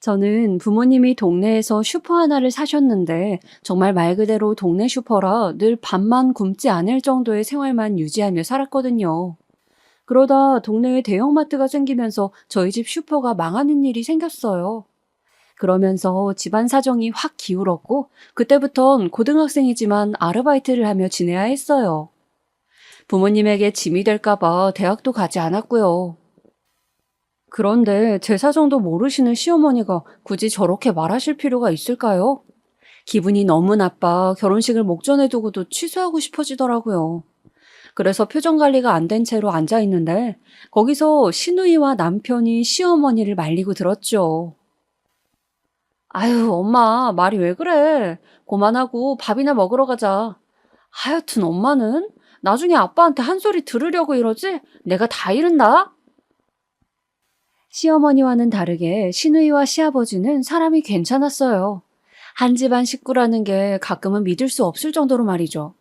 저는 부모님이 동네에서 슈퍼 하나를 사셨는데 정말 말 그대로 동네 슈퍼라 늘 밥만 굶지 않을 정도의 생활만 유지하며 살았거든요. 그러다 동네에 대형마트가 생기면서 저희 집 슈퍼가 망하는 일이 생겼어요. 그러면서 집안 사정이 확 기울었고 그때부턴 고등학생이지만 아르바이트를 하며 지내야 했어요. 부모님에게 짐이 될까봐 대학도 가지 않았고요. 그런데 제 사정도 모르시는 시어머니가 굳이 저렇게 말하실 필요가 있을까요? 기분이 너무 나빠 결혼식을 목전에 두고도 취소하고 싶어지더라고요. 그래서 표정 관리가 안 된 채로 앉아 있는데 거기서 시누이와 남편이 시어머니를 말리고 들었죠. 아유, 엄마, 말이 왜 그래? 그만하고 밥이나 먹으러 가자. 하여튼 엄마는 나중에 아빠한테 한 소리 들으려고 이러지? 내가 다 이른다? 시어머니와는 다르게 시누이와 시아버지는 사람이 괜찮았어요. 한 집안 식구라는 게 가끔은 믿을 수 없을 정도로 말이죠.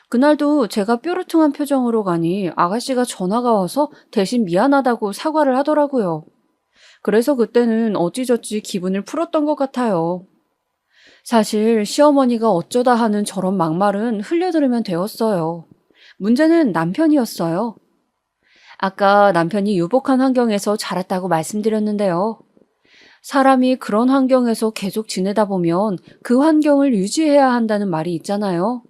그날도 제가 뾰루퉁한 표정으로 가니 아가씨가 전화가 와서 대신 미안하다고 사과를 하더라고요. 그래서 그때는 어찌저찌 기분을 풀었던 것 같아요. 사실 시어머니가 어쩌다 하는 저런 막말은 흘려들으면 되었어요. 문제는 남편이었어요. 아까 남편이 유복한 환경에서 자랐다고 말씀드렸는데요. 사람이 그런 환경에서 계속 지내다 보면 그 환경을 유지해야 한다는 말이 있잖아요.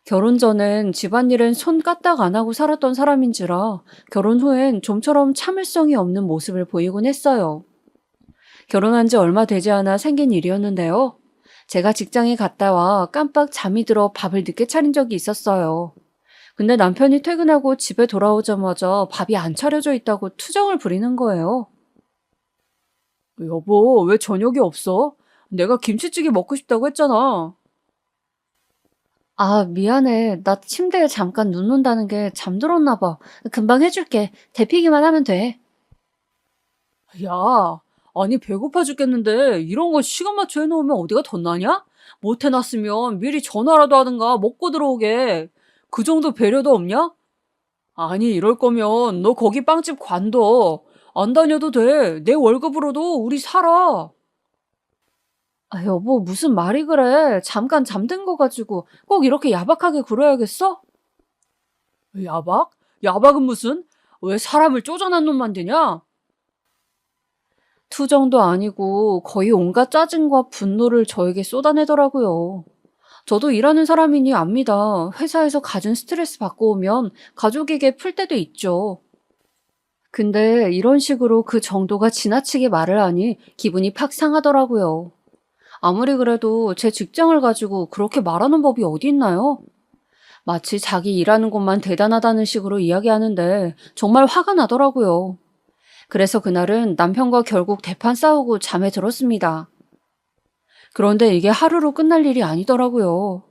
결혼 전엔 집안일엔 손 까딱 안 하고 살았던 사람인지라 결혼 후엔 좀처럼 참을성이 없는 모습을 보이곤 했어요. 결혼한 지 얼마 되지 않아 생긴 일이었는데요. 제가 직장에 갔다 와 깜빡 잠이 들어 밥을 늦게 차린 적이 있었어요. 근데 남편이 퇴근하고 집에 돌아오자마자 밥이 안 차려져 있다고 투정을 부리는 거예요. 여보, 왜 저녁이 없어? 내가 김치찌개 먹고 싶다고 했잖아. 미안해. 나 침대에 잠깐 눕는다는 게 잠들었나 봐. 금방 해줄게. 데피기만 하면 돼. 야, 아니 배고파 죽겠는데 이런 거 시간 맞춰 해놓으면 어디가 덧나냐? 못 해놨으면 미리 전화라도 하든가 먹고 들어오게. 그 정도 배려도 없냐? 아니 이럴 거면 너 거기 빵집 관둬. 안 다녀도 돼. 내 월급으로도 우리 살아. 여보, 무슨 말이 그래. 잠깐 잠든 거 가지고 꼭 이렇게 야박하게 굴어야겠어? 야박? 야박은 무슨? 왜 사람을 쪼잔한 놈 만드냐? 투정도 아니고 거의 온갖 짜증과 분노를 저에게 쏟아내더라고요. 저도 일하는 사람이니 압니다. 회사에서 갖은 스트레스 받고 오면 가족에게 풀 때도 있죠. 근데 이런 식으로 그 정도가 지나치게 말을 하니 기분이 팍 상하더라고요. 아무리 그래도 제 직장을 가지고 그렇게 말하는 법이 어디 있나요? 마치 자기 일하는 것만 대단하다는 식으로 이야기하는데 정말 화가 나더라고요. 그래서 그날은 남편과 결국 대판 싸우고 잠에 들었습니다. 그런데 이게 하루로 끝날 일이 아니더라고요.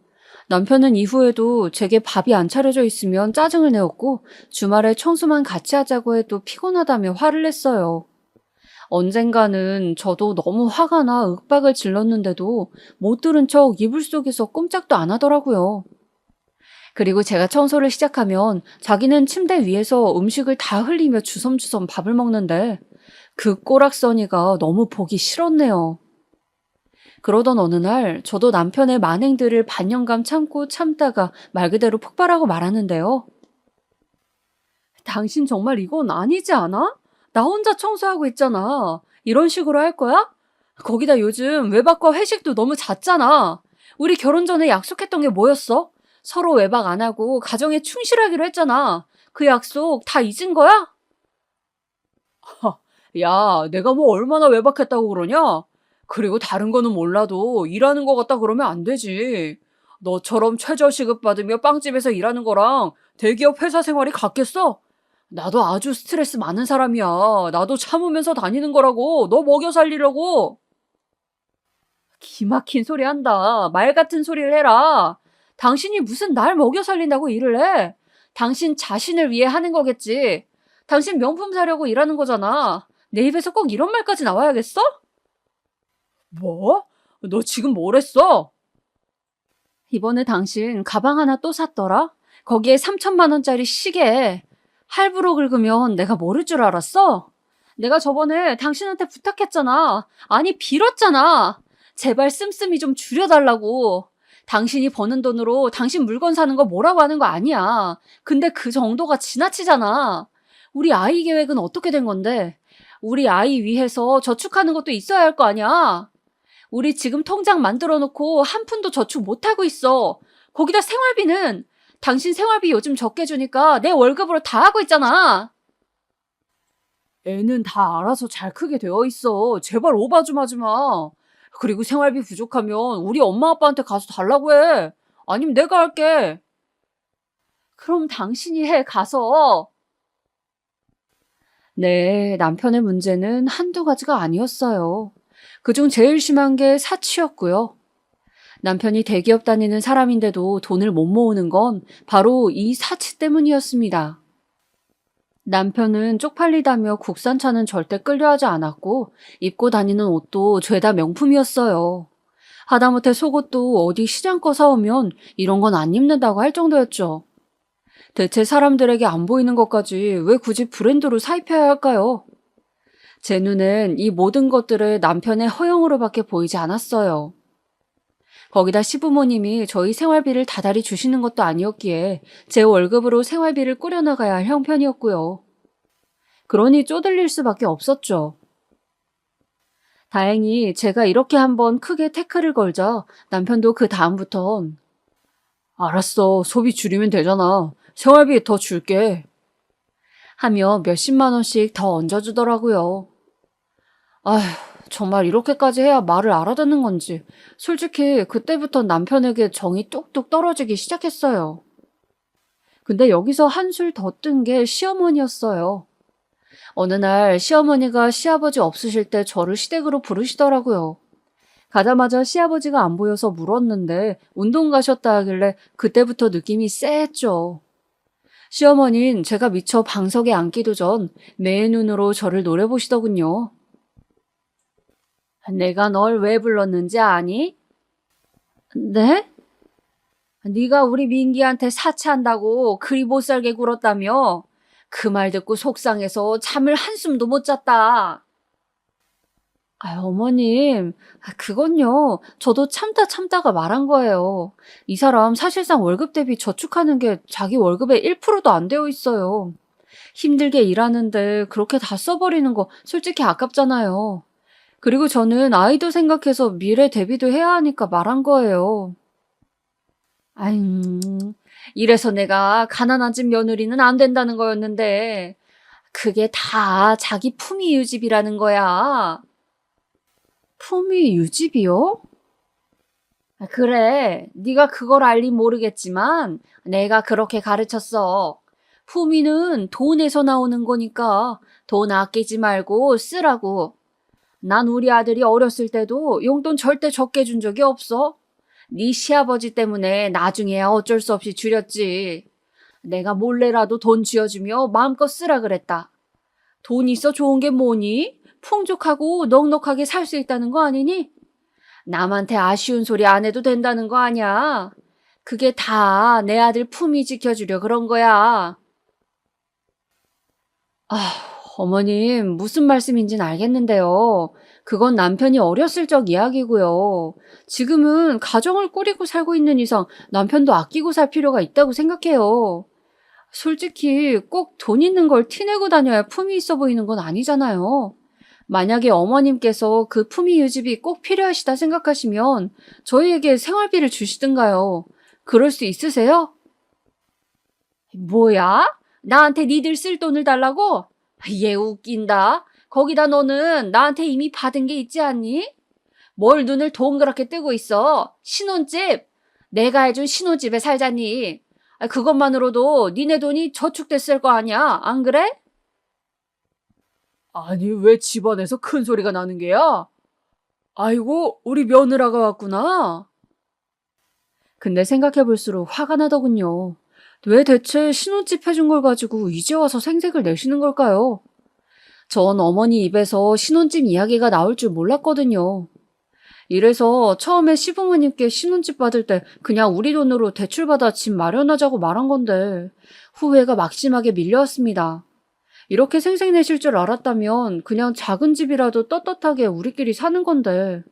남편은 이후에도 제게 밥이 안 차려져 있으면 짜증을 내었고 주말에 청소만 같이 하자고 해도 피곤하다며 화를 냈어요. 언젠가는 저도 너무 화가 나 윽박을 질렀는데도 못 들은 척 이불 속에서 꼼짝도 안 하더라고요. 그리고 제가 청소를 시작하면 자기는 침대 위에서 음식을 다 흘리며 주섬주섬 밥을 먹는데 그 꼬락서니가 너무 보기 싫었네요. 그러던 어느 날 저도 남편의 만행들을 반년간 참고 참다가 말 그대로 폭발하고 말하는데요. 당신 정말 이건 아니지 않아? 나 혼자 청소하고 있잖아. 이런 식으로 할 거야? 거기다 요즘 외박과 회식도 너무 잦잖아. 우리 결혼 전에 약속했던 게 뭐였어? 서로 외박 안 하고 가정에 충실하기로 했잖아. 그 약속 다 잊은 거야? 야, 내가 뭐 얼마나 외박했다고 그러냐? 그리고 다른 거는 몰라도 일하는 거 같다 그러면 안 되지. 너처럼 최저시급 받으며 빵집에서 일하는 거랑 대기업 회사 생활이 같겠어? 나도 아주 스트레스 많은 사람이야. 나도 참으면서 다니는 거라고. 너 먹여 살리려고. 기막힌 소리 한다. 말 같은 소리를 해라. 당신이 무슨 날 먹여 살린다고 일을 해? 당신 자신을 위해 하는 거겠지. 당신 명품 사려고 일하는 거잖아. 내 입에서 꼭 이런 말까지 나와야겠어? 뭐? 너 지금 뭘 했어? 이번에 당신 가방 하나 또 샀더라? 거기에 3천만 원짜리 시계. 할부로 긁으면 내가 모를 줄 알았어? 내가 저번에 당신한테 부탁했잖아. 아니, 빌었잖아. 제발 씀씀이 좀 줄여달라고. 당신이 버는 돈으로 당신 물건 사는 거 뭐라고 하는 거 아니야. 근데 그 정도가 지나치잖아. 우리 아이 계획은 어떻게 된 건데? 우리 아이 위해서 저축하는 것도 있어야 할 거 아니야. 우리 지금 통장 만들어 놓고 한 푼도 저축 못 하고 있어. 거기다 생활비는 당신 생활비 요즘 적게 주니까 내 월급으로 다 하고 있잖아. 애는 다 알아서 잘 크게 되어 있어. 제발 오바 좀 하지 마. 그리고 생활비 부족하면 우리 엄마 아빠한테 가서 달라고 해. 아니면 내가 할게. 그럼 당신이 해, 가서. 네, 남편의 문제는 한두 가지가 아니었어요. 그중 제일 심한 게 사치였고요. 남편이 대기업 다니는 사람인데도 돈을 못 모으는 건 바로 이 사치 때문이었습니다. 남편은 쪽팔리다며 국산차는 절대 끌려하지 않았고 입고 다니는 옷도 죄다 명품이었어요. 하다못해 속옷도 어디 시장 거 사오면 이런 건 안 입는다고 할 정도였죠. 대체 사람들에게 안 보이는 것까지 왜 굳이 브랜드로 사입혀야 할까요? 제 눈엔 이 모든 것들을 남편의 허영으로밖에 보이지 않았어요. 거기다 시부모님이 저희 생활비를 다달이 주시는 것도 아니었기에 제 월급으로 생활비를 꾸려나가야 할 형편이었고요. 그러니 쪼들릴 수밖에 없었죠. 다행히 제가 이렇게 한번 크게 태클을 걸자 남편도 그 다음부턴 알았어, 소비 줄이면 되잖아. 생활비 더 줄게. 하며 몇십만 원씩 더 얹어주더라고요. 아휴, 정말 이렇게까지 해야 말을 알아듣는 건지 솔직히 그때부터 남편에게 정이 뚝뚝 떨어지기 시작했어요. 근데 여기서 한술 더 뜬 게 시어머니였어요. 어느 날 시어머니가 시아버지 없으실 때 저를 시댁으로 부르시더라고요. 가자마자 시아버지가 안 보여서 물었는데 운동 가셨다 하길래 그때부터 느낌이 쎄했죠. 시어머니는 제가 미처 방석에 앉기도 전 매의 눈으로 저를 노려보시더군요. 내가 널 왜 불렀는지 아니? 네? 네가 우리 민기한테 사치한다고 그리 못살게 굴었다며? 그 말 듣고 속상해서 잠을 한숨도 못 잤다. 어머님, 그건요. 저도 참다가 말한 거예요. 이 사람 사실상 월급 대비 저축하는 게 자기 월급의 1%도 안 되어 있어요. 힘들게 일하는데 그렇게 다 써버리는 거 솔직히 아깝잖아요. 그리고 저는 아이도 생각해서 미래 대비도 해야 하니까 말한 거예요. 아잉, 이래서 내가 가난한 집 며느리는 안 된다는 거였는데 그게 다 자기 품위 유지비라는 거야. 품위 유지비요? 그래, 네가 그걸 알리 모르겠지만 내가 그렇게 가르쳤어. 품위는 돈에서 나오는 거니까 돈 아끼지 말고 쓰라고. 난 우리 아들이 어렸을 때도 용돈 절대 적게 준 적이 없어. 네 시아버지 때문에 나중에야 어쩔 수 없이 줄였지. 내가 몰래라도 돈 쥐어주며 마음껏 쓰라 그랬다. 돈 있어 좋은 게 뭐니? 풍족하고 넉넉하게 살 수 있다는 거 아니니? 남한테 아쉬운 소리 안 해도 된다는 거 아니야. 그게 다 내 아들 품위 지켜주려 그런 거야. 아, 어머님, 무슨 말씀인진 알겠는데요. 그건 남편이 어렸을 적 이야기고요. 지금은 가정을 꾸리고 살고 있는 이상 남편도 아끼고 살 필요가 있다고 생각해요. 솔직히 꼭 돈 있는 걸 티내고 다녀야 품위 있어 보이는 건 아니잖아요. 만약에 어머님께서 그 품위 유지비 꼭 필요하시다 생각하시면 저희에게 생활비를 주시든가요. 그럴 수 있으세요? 뭐야? 나한테 니들 쓸 돈을 달라고? 얘 웃긴다. 거기다 너는 나한테 이미 받은 게 있지 않니? 뭘 눈을 동그랗게 뜨고 있어? 신혼집? 내가 해준 신혼집에 살자니. 그것만으로도 니네 돈이 저축됐을 거 아니야, 안 그래? 아니, 왜 집안에서 큰 소리가 나는 게야? 아이고, 우리 며느라가 왔구나. 근데 생각해볼수록 화가 나더군요. 왜 대체 신혼집 해준 걸 가지고 이제 와서 생색을 내시는 걸까요? 전 어머니 입에서 신혼집 이야기가 나올 줄 몰랐거든요. 이래서 처음에 시부모님께 신혼집 받을 때 그냥 우리 돈으로 대출받아 집 마련하자고 말한 건데 후회가 막심하게 밀려왔습니다. 이렇게 생색내실 줄 알았다면 그냥 작은 집이라도 떳떳하게 우리끼리 사는 건데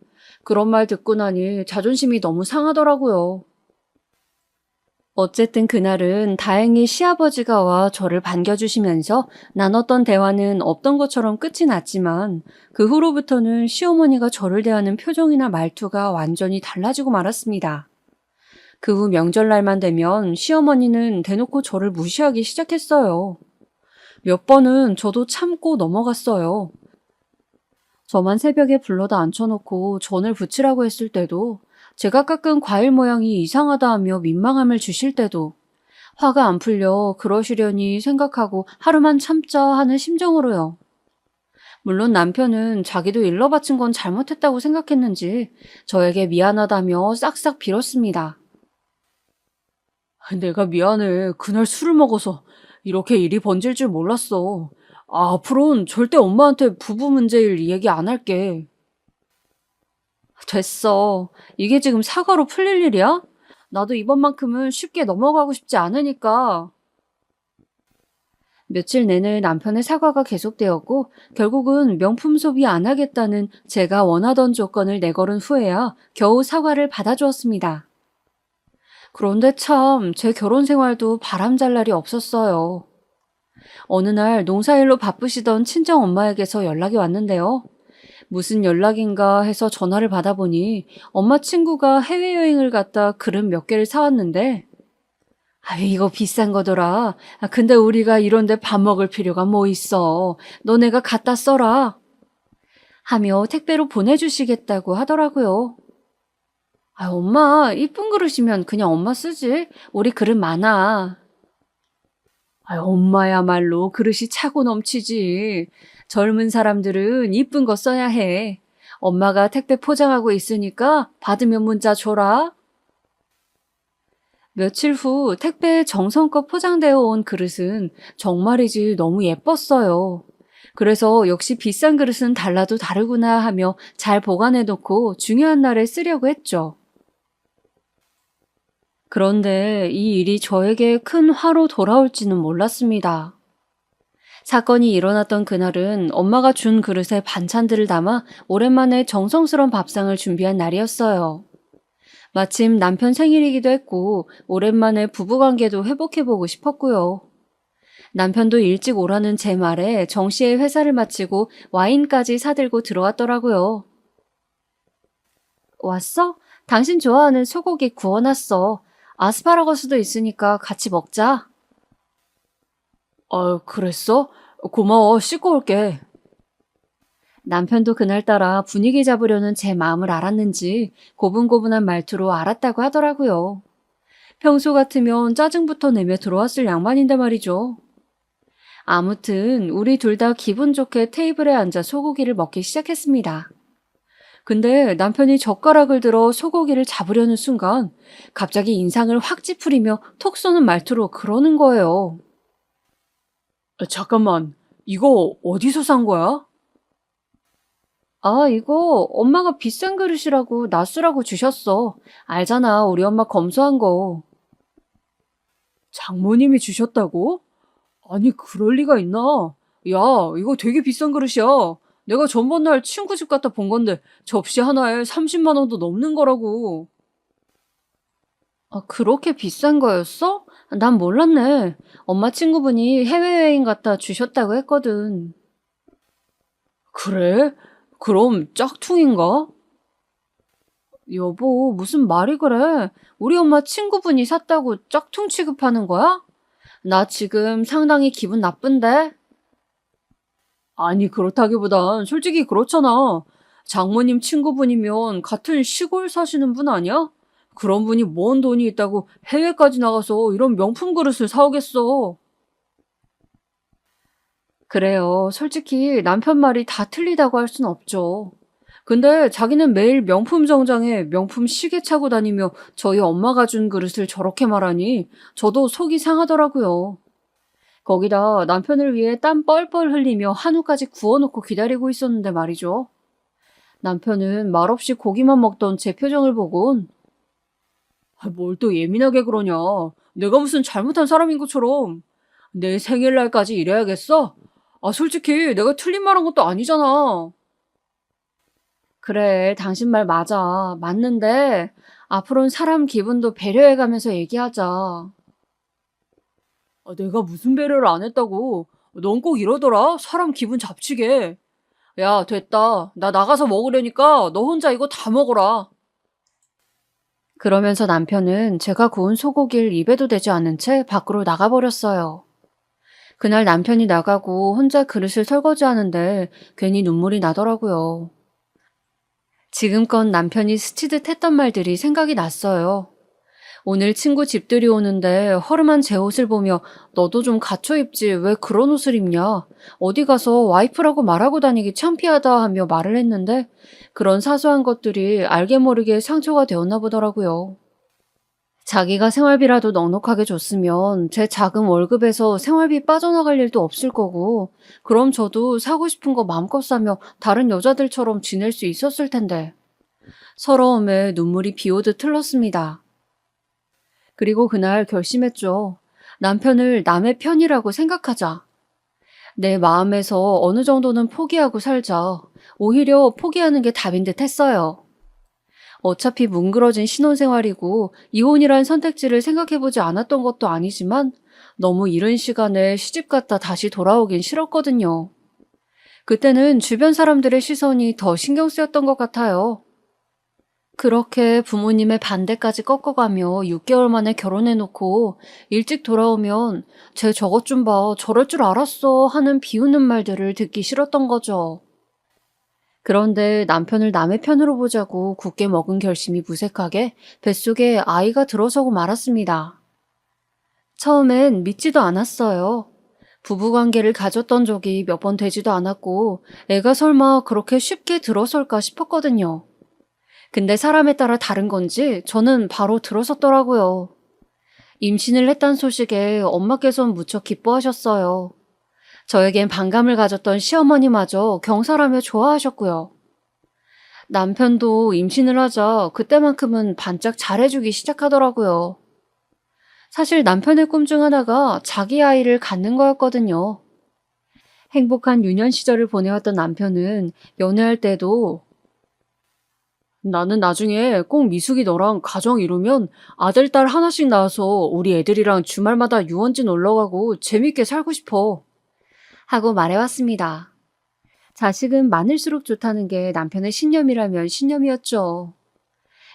그런 말 듣고 나니 자존심이 너무 상하더라고요. 어쨌든 그날은 다행히 시아버지가 와 저를 반겨주시면서 나눴던 대화는 없던 것처럼 끝이 났지만 그 후로부터는 시어머니가 저를 대하는 표정이나 말투가 완전히 달라지고 말았습니다. 그 후 명절날만 되면 시어머니는 대놓고 저를 무시하기 시작했어요. 몇 번은 저도 참고 넘어갔어요. 저만 새벽에 불러다 앉혀놓고 전을 부치라고 했을 때도 제가 깎은 과일 모양이 이상하다 하며 민망함을 주실 때도 화가 안 풀려 그러시려니 생각하고 하루만 참자 하는 심정으로요. 물론 남편은 자기도 일러 바친 건 잘못했다고 생각했는지 저에게 미안하다며 싹싹 빌었습니다. 내가 미안해. 그날 술을 먹어서 이렇게 일이 번질 줄 몰랐어. 앞으로는 절대 엄마한테 부부 문제일 얘기 안 할게. 됐어. 이게 지금 사과로 풀릴 일이야? 나도 이번만큼은 쉽게 넘어가고 싶지 않으니까. 며칠 내내 남편의 사과가 계속되었고 결국은 명품 소비 안 하겠다는 제가 원하던 조건을 내걸은 후에야 겨우 사과를 받아주었습니다. 그런데 참 제 결혼 생활도 바람잘 날이 없었어요. 어느 날 농사일로 바쁘시던 친정 엄마에게서 연락이 왔는데요. 무슨 연락인가 해서 전화를 받아보니 엄마 친구가 해외여행을 갔다 그릇 몇 개를 사왔는데 이거 비싼 거더라. 근데 우리가 이런데 밥 먹을 필요가 뭐 있어. 너네가 갖다 써라. 하며 택배로 보내주시겠다고 하더라고요. 엄마 이쁜 그릇이면 그냥 엄마 쓰지. 우리 그릇 많아. 엄마야말로 그릇이 차고 넘치지. 젊은 사람들은 이쁜 거 써야 해. 엄마가 택배 포장하고 있으니까 받으면 문자 줘라. 며칠 후 택배에 정성껏 포장되어 온 그릇은 정말이지 너무 예뻤어요. 그래서 역시 비싼 그릇은 달라도 다르구나 하며 잘 보관해놓고 중요한 날에 쓰려고 했죠. 그런데 이 일이 저에게 큰 화로 돌아올지는 몰랐습니다. 사건이 일어났던 그날은 엄마가 준 그릇에 반찬들을 담아 오랜만에 정성스러운 밥상을 준비한 날이었어요. 마침 남편 생일이기도 했고 오랜만에 부부관계도 회복해보고 싶었고요. 남편도 일찍 오라는 제 말에 정시에 회사를 마치고 와인까지 사들고 들어왔더라고요. 왔어? 당신 좋아하는 소고기 구워놨어. 아스파라거스도 있으니까 같이 먹자. 그랬어? 고마워. 씻고 올게. 남편도 그날따라 분위기 잡으려는 제 마음을 알았는지 고분고분한 말투로 알았다고 하더라고요. 평소 같으면 짜증부터 내며 들어왔을 양반인데 말이죠. 아무튼 우리 둘 다 기분 좋게 테이블에 앉아 소고기를 먹기 시작했습니다. 근데 남편이 젓가락을 들어 소고기를 잡으려는 순간 갑자기 인상을 확 찌푸리며 톡 쏘는 말투로 그러는 거예요. 잠깐만, 이거 어디서 산 거야? 아, 이거 엄마가 비싼 그릇이라고 낯쓰라고 주셨어. 알잖아, 우리 엄마 검소한 거. 장모님이 주셨다고? 아니, 그럴 리가 있나? 야, 이거 되게 비싼 그릇이야. 내가 전번날 친구 집 갔다 본 건데 접시 하나에 30만 원도 넘는 거라고. 아, 그렇게 비싼 거였어? 난 몰랐네. 엄마 친구분이 해외여행 갔다 주셨다고 했거든. 그래? 그럼 짝퉁인가? 여보, 무슨 말이 그래? 우리 엄마 친구분이 샀다고 짝퉁 취급하는 거야? 나 지금 상당히 기분 나쁜데? 아니, 그렇다기보단 솔직히 그렇잖아. 장모님 친구분이면 같은 시골 사시는 분 아니야? 그런 분이 뭔 돈이 있다고 해외까지 나가서 이런 명품 그릇을 사오겠어. 그래요. 솔직히 남편 말이 다 틀리다고 할 순 없죠. 근데 자기는 매일 명품 정장에 명품 시계 차고 다니며 저희 엄마가 준 그릇을 저렇게 말하니 저도 속이 상하더라고요. 거기다 남편을 위해 땀 뻘뻘 흘리며 한우까지 구워놓고 기다리고 있었는데 말이죠. 남편은 말없이 고기만 먹던 제 표정을 보곤 뭘 또 예민하게 그러냐. 내가 무슨 잘못한 사람인 것처럼. 내 생일날까지 이래야겠어? 아, 솔직히 내가 틀린 말한 것도 아니잖아. 그래, 당신 말 맞아. 맞는데 앞으로는 사람 기분도 배려해가면서 얘기하자. 내가 무슨 배려를 안 했다고. 넌 꼭 이러더라. 사람 기분 잡치게. 야, 됐다. 나 나가서 먹으려니까 너 혼자 이거 다 먹어라. 그러면서 남편은 제가 구운 소고기를 입에도 대지 않은 채 밖으로 나가버렸어요. 그날 남편이 나가고 혼자 그릇을 설거지하는데 괜히 눈물이 나더라고요. 지금껏 남편이 스치듯 했던 말들이 생각이 났어요. 오늘 친구 집들이 오는데 허름한 제 옷을 보며 너도 좀 갖춰 입지 왜 그런 옷을 입냐? 어디 가서 와이프라고 말하고 다니기 창피하다 하며 말을 했는데 그런 사소한 것들이 알게 모르게 상처가 되었나 보더라고요. 자기가 생활비라도 넉넉하게 줬으면 제 작은 월급에서 생활비 빠져나갈 일도 없을 거고 그럼 저도 사고 싶은 거 마음껏 사며 다른 여자들처럼 지낼 수 있었을 텐데. 서러움에 눈물이 비오듯 흘렀습니다. 그리고 그날 결심했죠. 남편을 남의 편이라고 생각하자. 내 마음에서 어느 정도는 포기하고 살자. 오히려 포기하는 게 답인 듯 했어요. 어차피 뭉그러진 신혼생활이고 이혼이란 선택지를 생각해보지 않았던 것도 아니지만 너무 이른 시간에 시집갔다 다시 돌아오긴 싫었거든요. 그때는 주변 사람들의 시선이 더 신경 쓰였던 것 같아요. 그렇게 부모님의 반대까지 꺾어가며 6개월 만에 결혼해놓고 일찍 돌아오면 쟤 저것 좀 봐, 저럴 줄 알았어 하는 비웃는 말들을 듣기 싫었던 거죠. 그런데 남편을 남의 편으로 보자고 굳게 먹은 결심이 무색하게 뱃속에 아이가 들어서고 말았습니다. 처음엔 믿지도 않았어요. 부부관계를 가졌던 적이 몇 번 되지도 않았고 애가 설마 그렇게 쉽게 들어설까 싶었거든요. 근데 사람에 따라 다른 건지 저는 바로 들어섰더라고요. 임신을 했다는 소식에 엄마께선 무척 기뻐하셨어요. 저에겐 반감을 가졌던 시어머니마저 경사라며 좋아하셨고요. 남편도 임신을 하자 그때만큼은 반짝 잘해주기 시작하더라고요. 사실 남편의 꿈 중 하나가 자기 아이를 갖는 거였거든요. 행복한 유년 시절을 보내왔던 남편은 연애할 때도 나는 나중에 꼭 미숙이 너랑 가정 이루면 아들, 딸 하나씩 낳아서 우리 애들이랑 주말마다 유원지 놀러가고 재밌게 살고 싶어. 하고 말해왔습니다. 자식은 많을수록 좋다는 게 남편의 신념이라면 신념이었죠.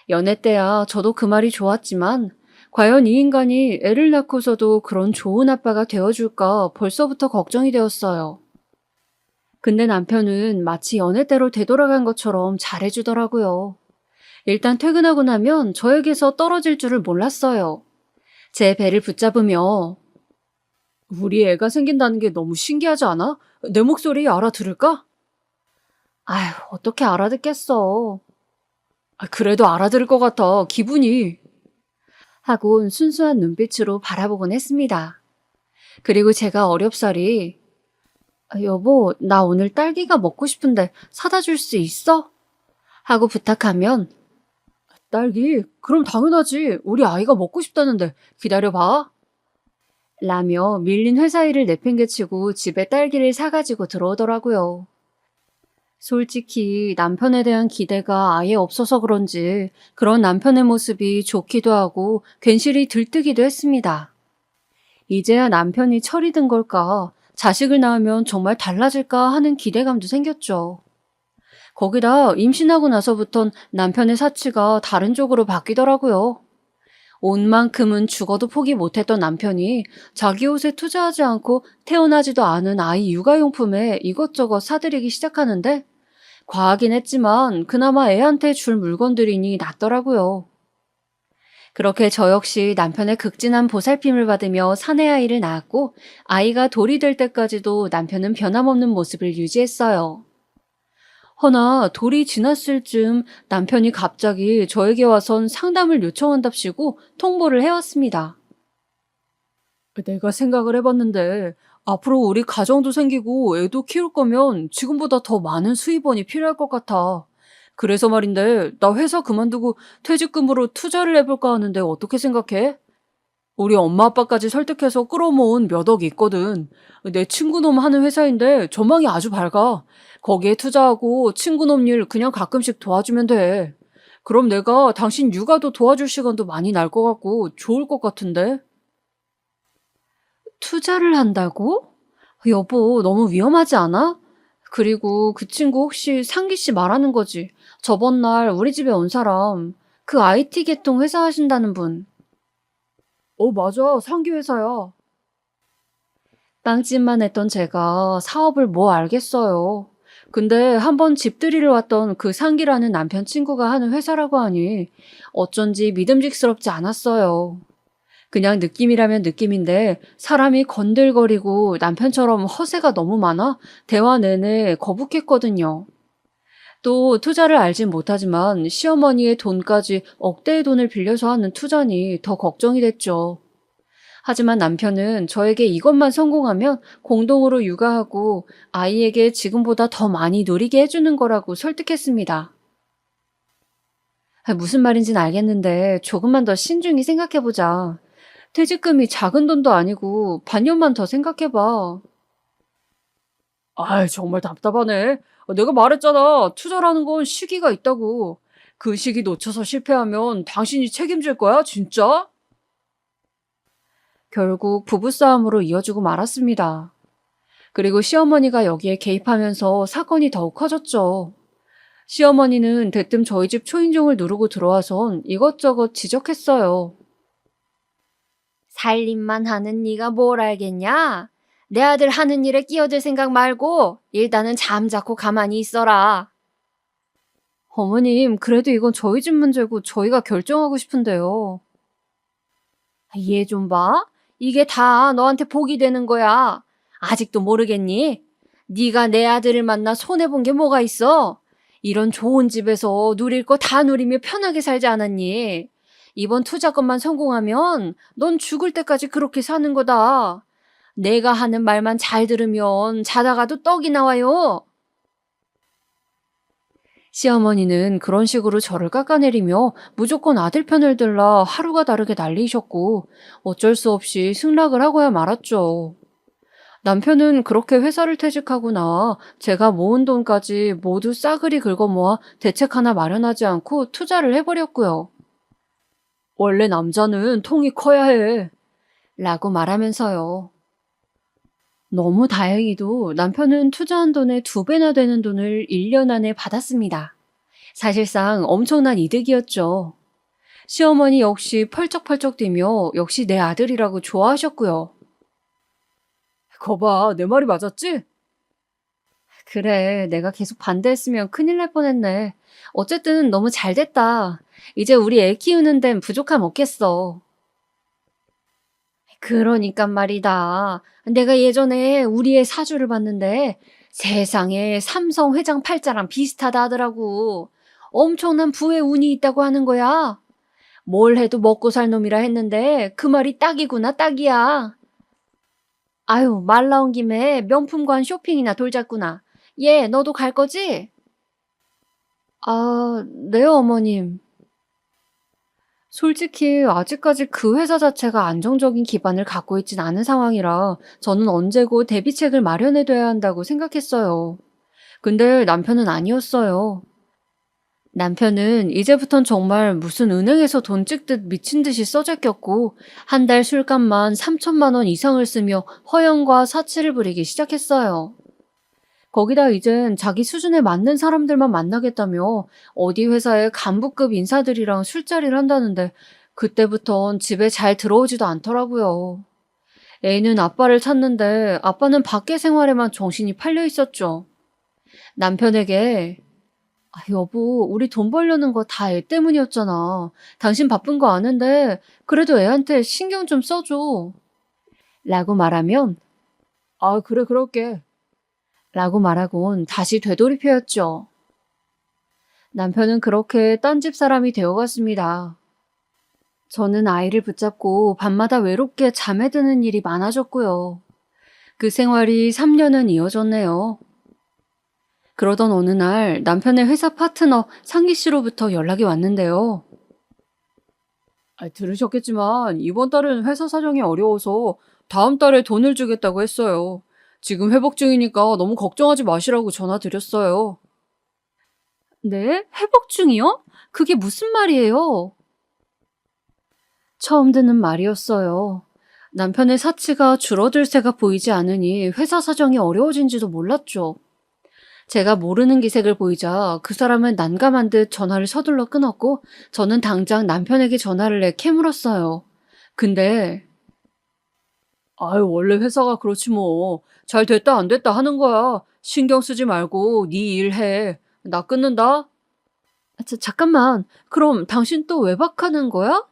연애 때야 저도 그 말이 좋았지만 과연 이 인간이 애를 낳고서도 그런 좋은 아빠가 되어줄까 벌써부터 걱정이 되었어요. 근데 남편은 마치 연애 때로 되돌아간 것처럼 잘해주더라고요. 일단 퇴근하고 나면 저에게서 떨어질 줄을 몰랐어요. 제 배를 붙잡으며 우리 애가 생긴다는 게 너무 신기하지 않아? 내 목소리 알아들을까? 아휴, 어떻게 알아듣겠어. 그래도 알아들을 것 같아, 기분이. 하곤 순수한 눈빛으로 바라보곤 했습니다. 그리고 제가 어렵사리, 여보, 나 오늘 딸기가 먹고 싶은데 사다 줄 수 있어? 하고 부탁하면, 딸기? 그럼 당연하지. 우리 아이가 먹고 싶다는데 기다려봐. 라며 밀린 회사 일을 내팽개치고 집에 딸기를 사가지고 들어오더라고요. 솔직히 남편에 대한 기대가 아예 없어서 그런지 그런 남편의 모습이 좋기도 하고 괜시리 들뜨기도 했습니다. 이제야 남편이 철이 든 걸까, 자식을 낳으면 정말 달라질까 하는 기대감도 생겼죠. 거기다 임신하고 나서부턴 남편의 사치가 다른 쪽으로 바뀌더라고요. 온 만큼은 죽어도 포기 못했던 남편이 자기 옷에 투자하지 않고 태어나지도 않은 아이 육아용품에 이것저것 사들이기 시작하는데, 과하긴 했지만 그나마 애한테 줄 물건들이니 낫더라고요. 그렇게 저 역시 남편의 극진한 보살핌을 받으며 사내 아이를 낳았고, 아이가 돌이 될 때까지도 남편은 변함없는 모습을 유지했어요. 허나 돌이 지났을 즈음 남편이 갑자기 저에게 와선 상담을 요청한답시고 통보를 해왔습니다. 내가 생각을 해봤는데 앞으로 우리 가정도 생기고 애도 키울 거면 지금보다 더 많은 수입원이 필요할 것 같아. 그래서 말인데 나 회사 그만두고 퇴직금으로 투자를 해볼까 하는데 어떻게 생각해? 우리 엄마 아빠까지 설득해서 끌어모은 몇 억이 있거든. 내 친구놈 하는 회사인데 전망이 아주 밝아. 거기에 투자하고 친구놈 일 그냥 가끔씩 도와주면 돼. 그럼 내가 당신 육아도 도와줄 시간도 많이 날 것 같고 좋을 것 같은데? 투자를 한다고? 여보, 너무 위험하지 않아? 그리고 그 친구 혹시 상기 씨 말하는 거지? 저번 날 우리 집에 온 사람, 그 IT 계통 회사 하신다는 분. 맞아. 상기 회사야. 빵집만 했던 제가 사업을 뭐 알겠어요. 근데 한번 집들이를 왔던 그 상기라는 남편 친구가 하는 회사라고 하니 어쩐지 믿음직스럽지 않았어요. 그냥 느낌이라면 느낌인데 사람이 건들거리고 남편처럼 허세가 너무 많아 대화 내내 거북했거든요. 또 투자를 알진 못하지만 시어머니의 돈까지 억대의 돈을 빌려서 하는 투자니 더 걱정이 됐죠. 하지만 남편은 저에게 이것만 성공하면 공동으로 육아하고 아이에게 지금보다 더 많이 누리게 해주는 거라고 설득했습니다. 무슨 말인지는 알겠는데 조금만 더 신중히 생각해보자. 퇴직금이 작은 돈도 아니고 반년만 더 생각해봐. 정말 답답하네. 내가 말했잖아. 투자라는 건 시기가 있다고. 그 시기 놓쳐서 실패하면 당신이 책임질 거야, 진짜? 결국 부부싸움으로 이어지고 말았습니다. 그리고 시어머니가 여기에 개입하면서 사건이 더욱 커졌죠. 시어머니는 대뜸 저희 집 초인종을 누르고 들어와선 이것저것 지적했어요. 살림만 하는 네가 뭘 알겠냐? 내 아들 하는 일에 끼어들 생각 말고 일단은 잠자코 가만히 있어라. 어머님, 그래도 이건 저희 집 문제고 저희가 결정하고 싶은데요. 얘 좀 봐. 이게 다 너한테 복이 되는 거야. 아직도 모르겠니? 네가 내 아들을 만나 손해본 게 뭐가 있어? 이런 좋은 집에서 누릴 거 다 누리며 편하게 살지 않았니? 이번 투자건만 성공하면 넌 죽을 때까지 그렇게 사는 거다. 내가 하는 말만 잘 들으면 자다가도 떡이 나와요. 시어머니는 그런 식으로 저를 깎아내리며 무조건 아들 편을 들라 하루가 다르게 난리셨고 어쩔 수 없이 승낙을 하고야 말았죠. 남편은 그렇게 회사를 퇴직하고 나와 제가 모은 돈까지 모두 싸그리 긁어모아 대책 하나 마련하지 않고 투자를 해버렸고요. 원래 남자는 통이 커야 해. 라고 말하면서요. 너무 다행히도 남편은 투자한 돈의 2배나 되는 돈을 1년 안에 받았습니다. 사실상 엄청난 이득이었죠. 시어머니 역시 펄쩍펄쩍 뛰며 역시 내 아들이라고 좋아하셨고요. 거봐, 내 말이 맞았지? 그래, 내가 계속 반대했으면 큰일 날 뻔했네. 어쨌든 너무 잘 됐다. 이제 우리 애 키우는 데는 부족함 없겠어. 그러니까 말이다. 내가 예전에 우리 애 사주를 봤는데 세상에 삼성 회장 팔자랑 비슷하다 하더라고. 엄청난 부의 운이 있다고 하는 거야. 뭘 해도 먹고 살 놈이라 했는데 그 말이 딱이구나, 딱이야. 아유, 말 나온 김에 명품관 쇼핑이나 돌자꾸나. 얘, 너도 갈 거지? 아, 네, 어머님. 솔직히 아직까지 그 회사 자체가 안정적인 기반을 갖고 있진 않은 상황이라 저는 언제고 대비책을 마련해둬야 한다고 생각했어요. 근데 남편은 아니었어요. 남편은 이제부턴 정말 무슨 은행에서 돈 찍듯 미친 듯이 써제꼈고 한 달 술값만 3천만 원 이상을 쓰며 허영과 사치를 부리기 시작했어요. 거기다 이젠 자기 수준에 맞는 사람들만 만나겠다며 어디 회사의 간부급 인사들이랑 술자리를 한다는데 그때부턴 집에 잘 들어오지도 않더라고요. 애는 아빠를 찾는데 아빠는 밖에 생활에만 정신이 팔려 있었죠. 남편에게 여보, 우리 돈 벌려는 거 다 애 때문이었잖아. 당신 바쁜 거 아는데 그래도 애한테 신경 좀 써줘. 라고 말하면 그래 그럴게. 라고 말하곤 다시 되돌이표였죠. 남편은 그렇게 딴집 사람이 되어갔습니다. 저는 아이를 붙잡고 밤마다 외롭게 잠에 드는 일이 많아졌고요. 그 생활이 3년은 이어졌네요. 그러던 어느 날 남편의 회사 파트너 상기 씨로부터 연락이 왔는데요. 들으셨겠지만 이번 달은 회사 사정이 어려워서 다음 달에 돈을 주겠다고 했어요. 지금 회복 중이니까 너무 걱정하지 마시라고 전화 드렸어요. 네? 회복 중이요? 그게 무슨 말이에요? 처음 듣는 말이었어요. 남편의 사치가 줄어들 새가 보이지 않으니 회사 사정이 어려워진지도 몰랐죠. 제가 모르는 기색을 보이자 그 사람은 난감한 듯 전화를 서둘러 끊었고 저는 당장 남편에게 전화를 내 캐물었어요. 근데 원래 회사가 그렇지 뭐. 잘 됐다 안 됐다 하는 거야. 신경 쓰지 말고 네 일 해. 나 끊는다. 잠깐만. 그럼 당신 또 외박하는 거야?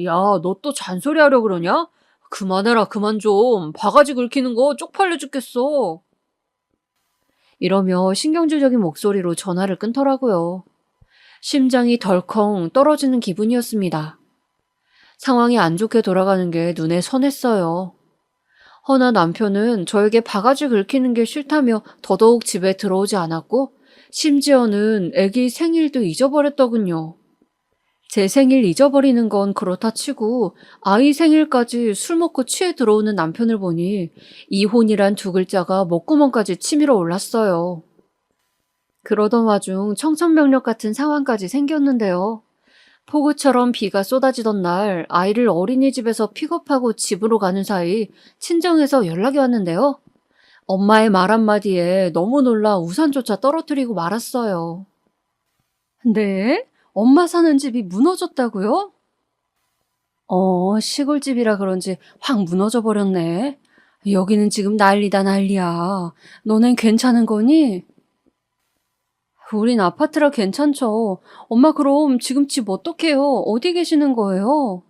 야, 너 또 잔소리하려 그러냐? 그만해라, 그만 좀. 바가지 긁히는 거 쪽팔려 죽겠어. 이러며 신경질적인 목소리로 전화를 끊더라고요. 심장이 덜컹 떨어지는 기분이었습니다. 상황이 안 좋게 돌아가는 게 눈에 선했어요. 허나 남편은 저에게 바가지 긁히는 게 싫다며 더더욱 집에 들어오지 않았고 심지어는 애기 생일도 잊어버렸더군요. 제 생일 잊어버리는 건 그렇다 치고 아이 생일까지 술 먹고 취해 들어오는 남편을 보니 이혼이란 두 글자가 목구멍까지 치밀어 올랐어요. 그러던 와중 청천벽력 같은 상황까지 생겼는데요. 폭우처럼 비가 쏟아지던 날 아이를 어린이집에서 픽업하고 집으로 가는 사이 친정에서 연락이 왔는데요. 엄마의 말 한마디에 너무 놀라 우산조차 떨어뜨리고 말았어요. 네? 엄마 사는 집이 무너졌다고요? 시골집이라 그런지 확 무너져 버렸네. 여기는 지금 난리다 난리야. 너넨 괜찮은 거니? 우린 아파트라 괜찮죠. 엄마 그럼 지금 집 어떡해요? 어디 계시는 거예요?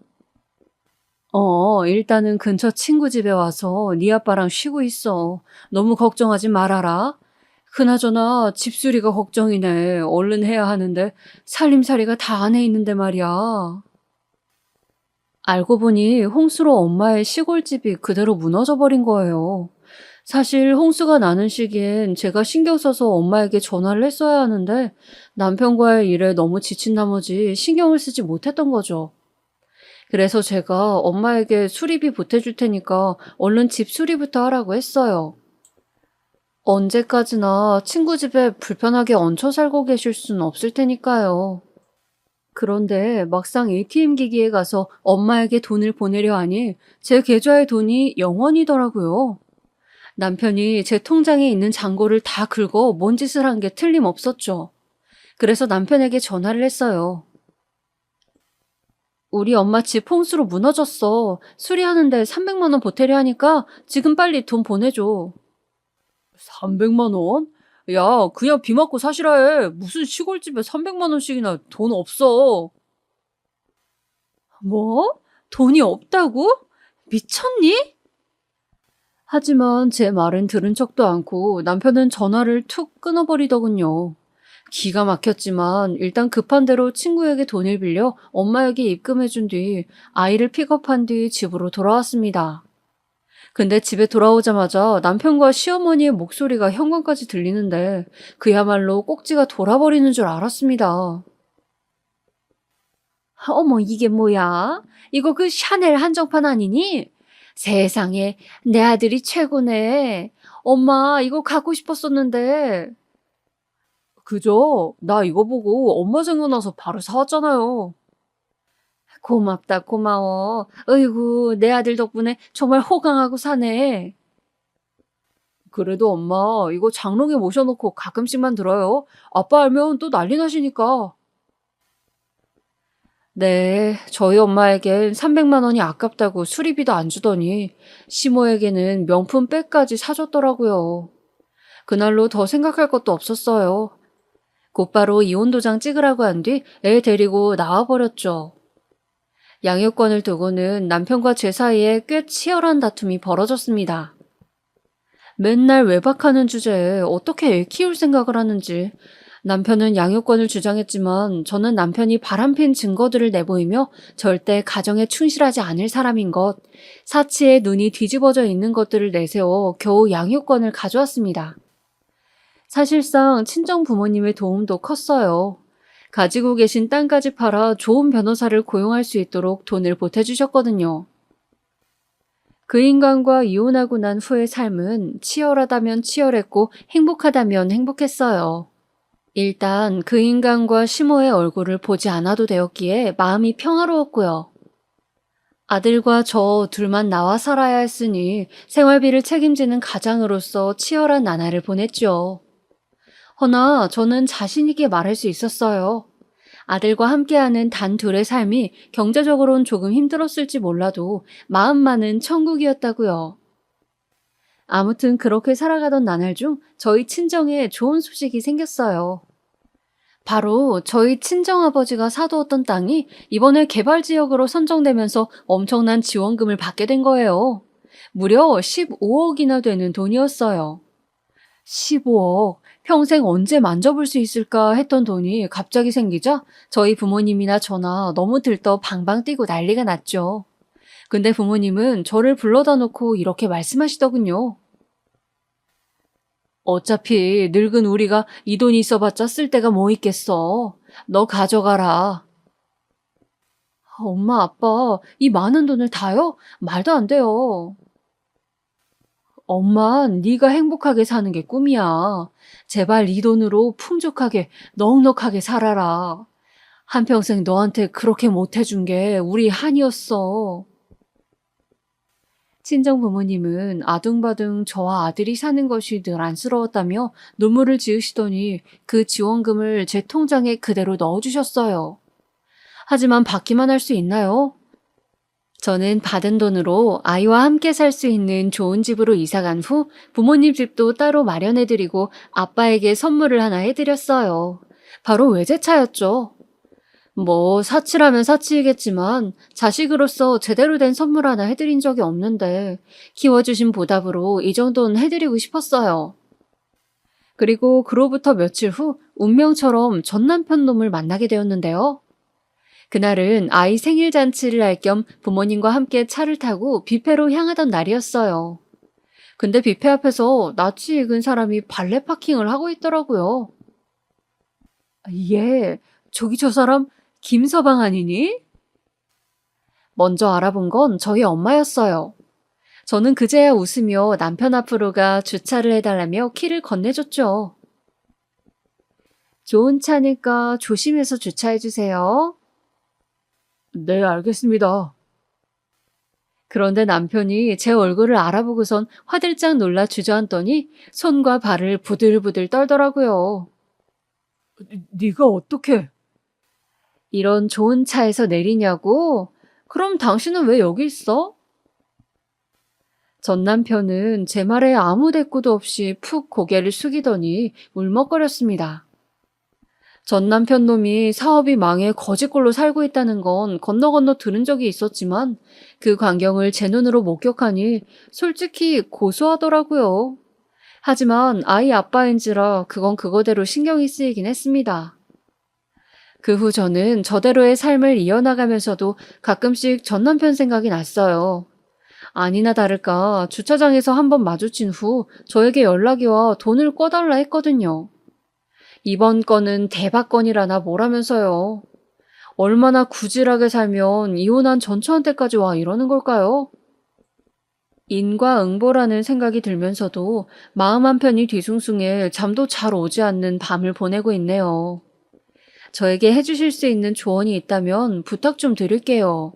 일단은 근처 친구 집에 와서 네 아빠랑 쉬고 있어. 너무 걱정하지 말아라. 그나저나 집수리가 걱정이네. 얼른 해야 하는데 살림살이가 다 안에 있는데 말이야. 알고 보니 홍수로 엄마의 시골집이 그대로 무너져 버린 거예요. 사실 홍수가 나는 시기엔 제가 신경 써서 엄마에게 전화를 했어야 하는데 남편과의 일에 너무 지친 나머지 신경을 쓰지 못했던 거죠. 그래서 제가 엄마에게 수리비 보태줄 테니까 얼른 집 수리부터 하라고 했어요. 언제까지나 친구 집에 불편하게 얹혀 살고 계실 순 없을 테니까요. 그런데 막상 ATM 기기에 가서 엄마에게 돈을 보내려 하니 제 계좌의 돈이 0원이더라고요. 남편이 제 통장에 있는 잔고를 다 긁어 뭔 짓을 한 게 틀림없었죠. 그래서 남편에게 전화를 했어요. 우리 엄마 집 홍수로 무너졌어. 수리하는데 300만 원 보태려 하니까 지금 빨리 돈 보내줘. 300만 원? 야, 그냥 비 맞고 사시라 해. 무슨 시골집에 300만 원씩이나 돈 없어. 뭐? 돈이 없다고? 미쳤니? 하지만 제 말은 들은 척도 않고 남편은 전화를 툭 끊어버리더군요. 기가 막혔지만 일단 급한 대로 친구에게 돈을 빌려 엄마에게 입금해준 뒤 아이를 픽업한 뒤 집으로 돌아왔습니다. 근데 집에 돌아오자마자 남편과 시어머니의 목소리가 현관까지 들리는데 그야말로 꼭지가 돌아버리는 줄 알았습니다. 어머, 이게 뭐야? 이거 그 샤넬 한정판 아니니? 세상에, 내 아들이 최고네. 엄마, 이거 갖고 싶었었는데. 그죠? 나 이거 보고 엄마 생각나서 바로 사왔잖아요. 고맙다, 고마워. 어이구, 내 아들 덕분에 정말 호강하고 사네. 그래도 엄마, 이거 장롱에 모셔놓고 가끔씩만 들어요. 아빠 알면 또 난리 나시니까. 네, 저희 엄마에겐 300만 원이 아깝다고 수리비도 안 주더니 시모에게는 명품 백까지 사줬더라고요. 그날로 더 생각할 것도 없었어요. 곧바로 이혼 도장 찍으라고 한 뒤 애 데리고 나와버렸죠. 양육권을 두고는 남편과 제 사이에 꽤 치열한 다툼이 벌어졌습니다. 맨날 외박하는 주제에 어떻게 애 키울 생각을 하는지 남편은 양육권을 주장했지만 저는 남편이 바람핀 증거들을 내보이며 절대 가정에 충실하지 않을 사람인 것, 사치에 눈이 뒤집어져 있는 것들을 내세워 겨우 양육권을 가져왔습니다. 사실상 친정 부모님의 도움도 컸어요. 가지고 계신 땅까지 팔아 좋은 변호사를 고용할 수 있도록 돈을 보태주셨거든요. 그 인간과 이혼하고 난 후의 삶은 치열하다면 치열했고 행복하다면 행복했어요. 일단 그 인간과 시모의 얼굴을 보지 않아도 되었기에 마음이 평화로웠고요. 아들과 저 둘만 나와 살아야 했으니 생활비를 책임지는 가장으로서 치열한 나날을 보냈죠. 허나 저는 자신 있게 말할 수 있었어요. 아들과 함께하는 단 둘의 삶이 경제적으로는 조금 힘들었을지 몰라도 마음만은 천국이었다고요. 아무튼 그렇게 살아가던 나날 중 저희 친정에 좋은 소식이 생겼어요. 바로 저희 친정아버지가 사두었던 땅이 이번에 개발지역으로 선정되면서 엄청난 지원금을 받게 된 거예요. 무려 15억이나 되는 돈이었어요. 15억, 평생 언제 만져볼 수 있을까 했던 돈이 갑자기 생기자 저희 부모님이나 저나 너무 들떠 방방 뛰고 난리가 났죠. 근데 부모님은 저를 불러다 놓고 이렇게 말씀하시더군요. 어차피 늙은 우리가 이 돈이 있어봤자 쓸 데가 뭐 있겠어. 너 가져가라. 엄마, 아빠, 이 많은 돈을 다요? 말도 안 돼요. 엄마, 네가 행복하게 사는 게 꿈이야. 제발 이 돈으로 풍족하게, 넉넉하게 살아라. 한평생 너한테 그렇게 못해준 게 우리 한이었어. 친정 부모님은 아둥바둥 저와 아들이 사는 것이 늘 안쓰러웠다며 눈물을 지으시더니 그 지원금을 제 통장에 그대로 넣어주셨어요. 하지만 받기만 할 수 있나요? 저는 받은 돈으로 아이와 함께 살 수 있는 좋은 집으로 이사간 후 부모님 집도 따로 마련해드리고 아빠에게 선물을 하나 해드렸어요. 바로 외제차였죠. 뭐 사치라면 사치이겠지만 자식으로서 제대로 된 선물 하나 해드린 적이 없는데 키워주신 보답으로 이 정도는 해드리고 싶었어요. 그리고 그로부터 며칠 후 운명처럼 전 남편 놈을 만나게 되었는데요. 그날은 아이 생일 잔치를 할 겸 부모님과 함께 차를 타고 뷔페로 향하던 날이었어요. 근데 뷔페 앞에서 낯이 익은 사람이 발레 파킹을 하고 있더라고요. 저기 저 사람 김서방 아니니? 먼저 알아본 건 저희 엄마였어요. 저는 그제야 웃으며 남편 앞으로 가 주차를 해달라며 키를 건네줬죠. 좋은 차니까 조심해서 주차해주세요. 네, 알겠습니다. 그런데 남편이 제 얼굴을 알아보고선 화들짝 놀라 주저앉더니 손과 발을 부들부들 떨더라고요. 네가 어떻게? 이런 좋은 차에서 내리냐고? 그럼 당신은 왜 여기 있어? 전 남편은 제 말에 아무 대꾸도 없이 푹 고개를 숙이더니 울먹거렸습니다. 전 남편 놈이 사업이 망해 거지꼴로 살고 있다는 건 건너 건너 들은 적이 있었지만 그 광경을 제 눈으로 목격하니 솔직히 고소하더라고요. 하지만 아이 아빠인지라 그건 그거대로 신경이 쓰이긴 했습니다. 그 후 저는 저대로의 삶을 이어나가면서도 가끔씩 전 남편 생각이 났어요. 아니나 다를까 주차장에서 한번 마주친 후 저에게 연락이 와 돈을 꿔달라 했거든요. 이번 건은 대박 건이라나 뭐라면서요. 얼마나 구질하게 살면 이혼한 전처한테까지 와 이러는 걸까요? 인과응보라는 생각이 들면서도 마음 한편이 뒤숭숭해 잠도 잘 오지 않는 밤을 보내고 있네요. 저에게 해주실 수 있는 조언이 있다면 부탁 좀 드릴게요.